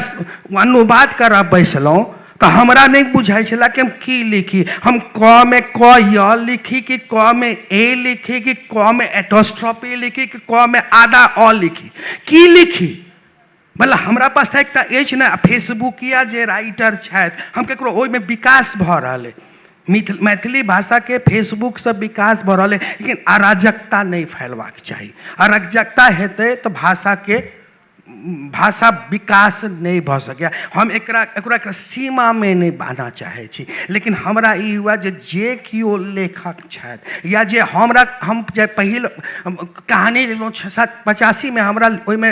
अनुवाद करब बैसलहुँ तो हमरा नहीं बुझाई छला कि हम की लिखी, हम क में क य लिखी कि क में ए लिखी कि क में एटोस्ट्रॉपी लिखी कि क में आधा अ लिखी, की लिखी। मतलब हमरा पास था एकटा अछि ने फेसबुकिया जे राइटर छथि, हम केकरो ओहिमे विकास भऽ रहल है, मैथिली भाषा के फेसबुक से विकास भऽ रहल है, लेकिन अराजकता नहीं फैलबाक चाही। अराजकता हेतै तो भाषा विकास नहीं भ सकै। हम एकरा सीमा में नहीं बांधना चाहे छी, लेकिन हमरा ई हुआ जे किओ लेखक छथि या जे हम जे पहिल कहानी लिखलहुँ 85 में, हमरा ओहिमे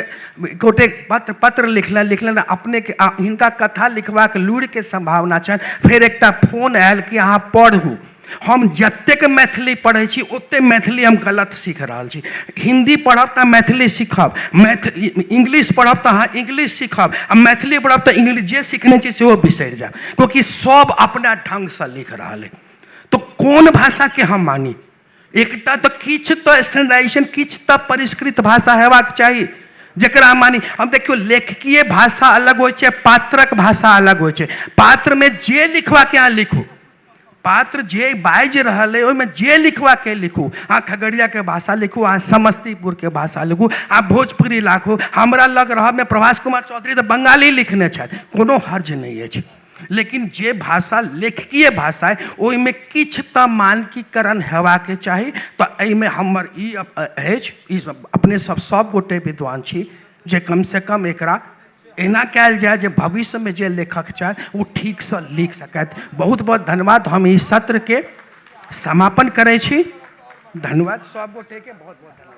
गोटे पत्र लिखलनि अपने के हिनका कथा लिखबाक लूरि के संभावना छनि। फिर एकटा फोन आयल कि अहाँ पढ़ू। हम जतेक मैथिली पढ़ै छी ओते मैथिली हम गलत सीख रहल छी। हिंदी पढ़ब तऽ मैथिली सीखब, इंग्लिश पढ़ब तऽ अहाँ इंग्लिश सीखब, आ मैथिली पढ़ब तऽ इंग्लिश जे सीखने छी सेहो बिसरि जायब, क्योंकि सब अपना ढंग से लिख रहल है। तो कोन भाषा के हम मानी? एकटा तो किछु तो स्टैंडर्डाइजेशन, किछु तो परिष्कृत भाषा हेबाक चाही जकरा मानी। हम देखियो लेखकीय भाषा अलग होइ छै, पात्रक भाषा अलग होइ छै। पात्र में जे लिखवा के अहाँ लिखू, पात्र जे बाजि रहल है ओहिमे जे लिखवा के लिखू। अहाँ खगड़िया के भाषा लिखू, अहाँ समस्तीपुर के भाषा लिखू, अहाँ भोजपुरी लिखू। हमरा लग रहब में प्रभास कुमार चौधरी तो बंगाली लिखने छथि, कोनो हर्ज नहीं अछि। लेकिन जे भाषा लेखकीय भाषा है ओहिमे किछु तऽ मानकीकरण हेबाक चाही। तो एहिमे हमर ई अछि, अपने सब गोटे विद्वान छी, जे कम से कम एकरा एना कयल जाए जे भविष्य में जे लेखक चाहे वो ठीक से लिख सकत। बहुत बहुत धन्यवाद। हम इस सत्र के समापन करै छी। धन्यवाद सब गोटे के, बहुत बहुत धन्यवाद।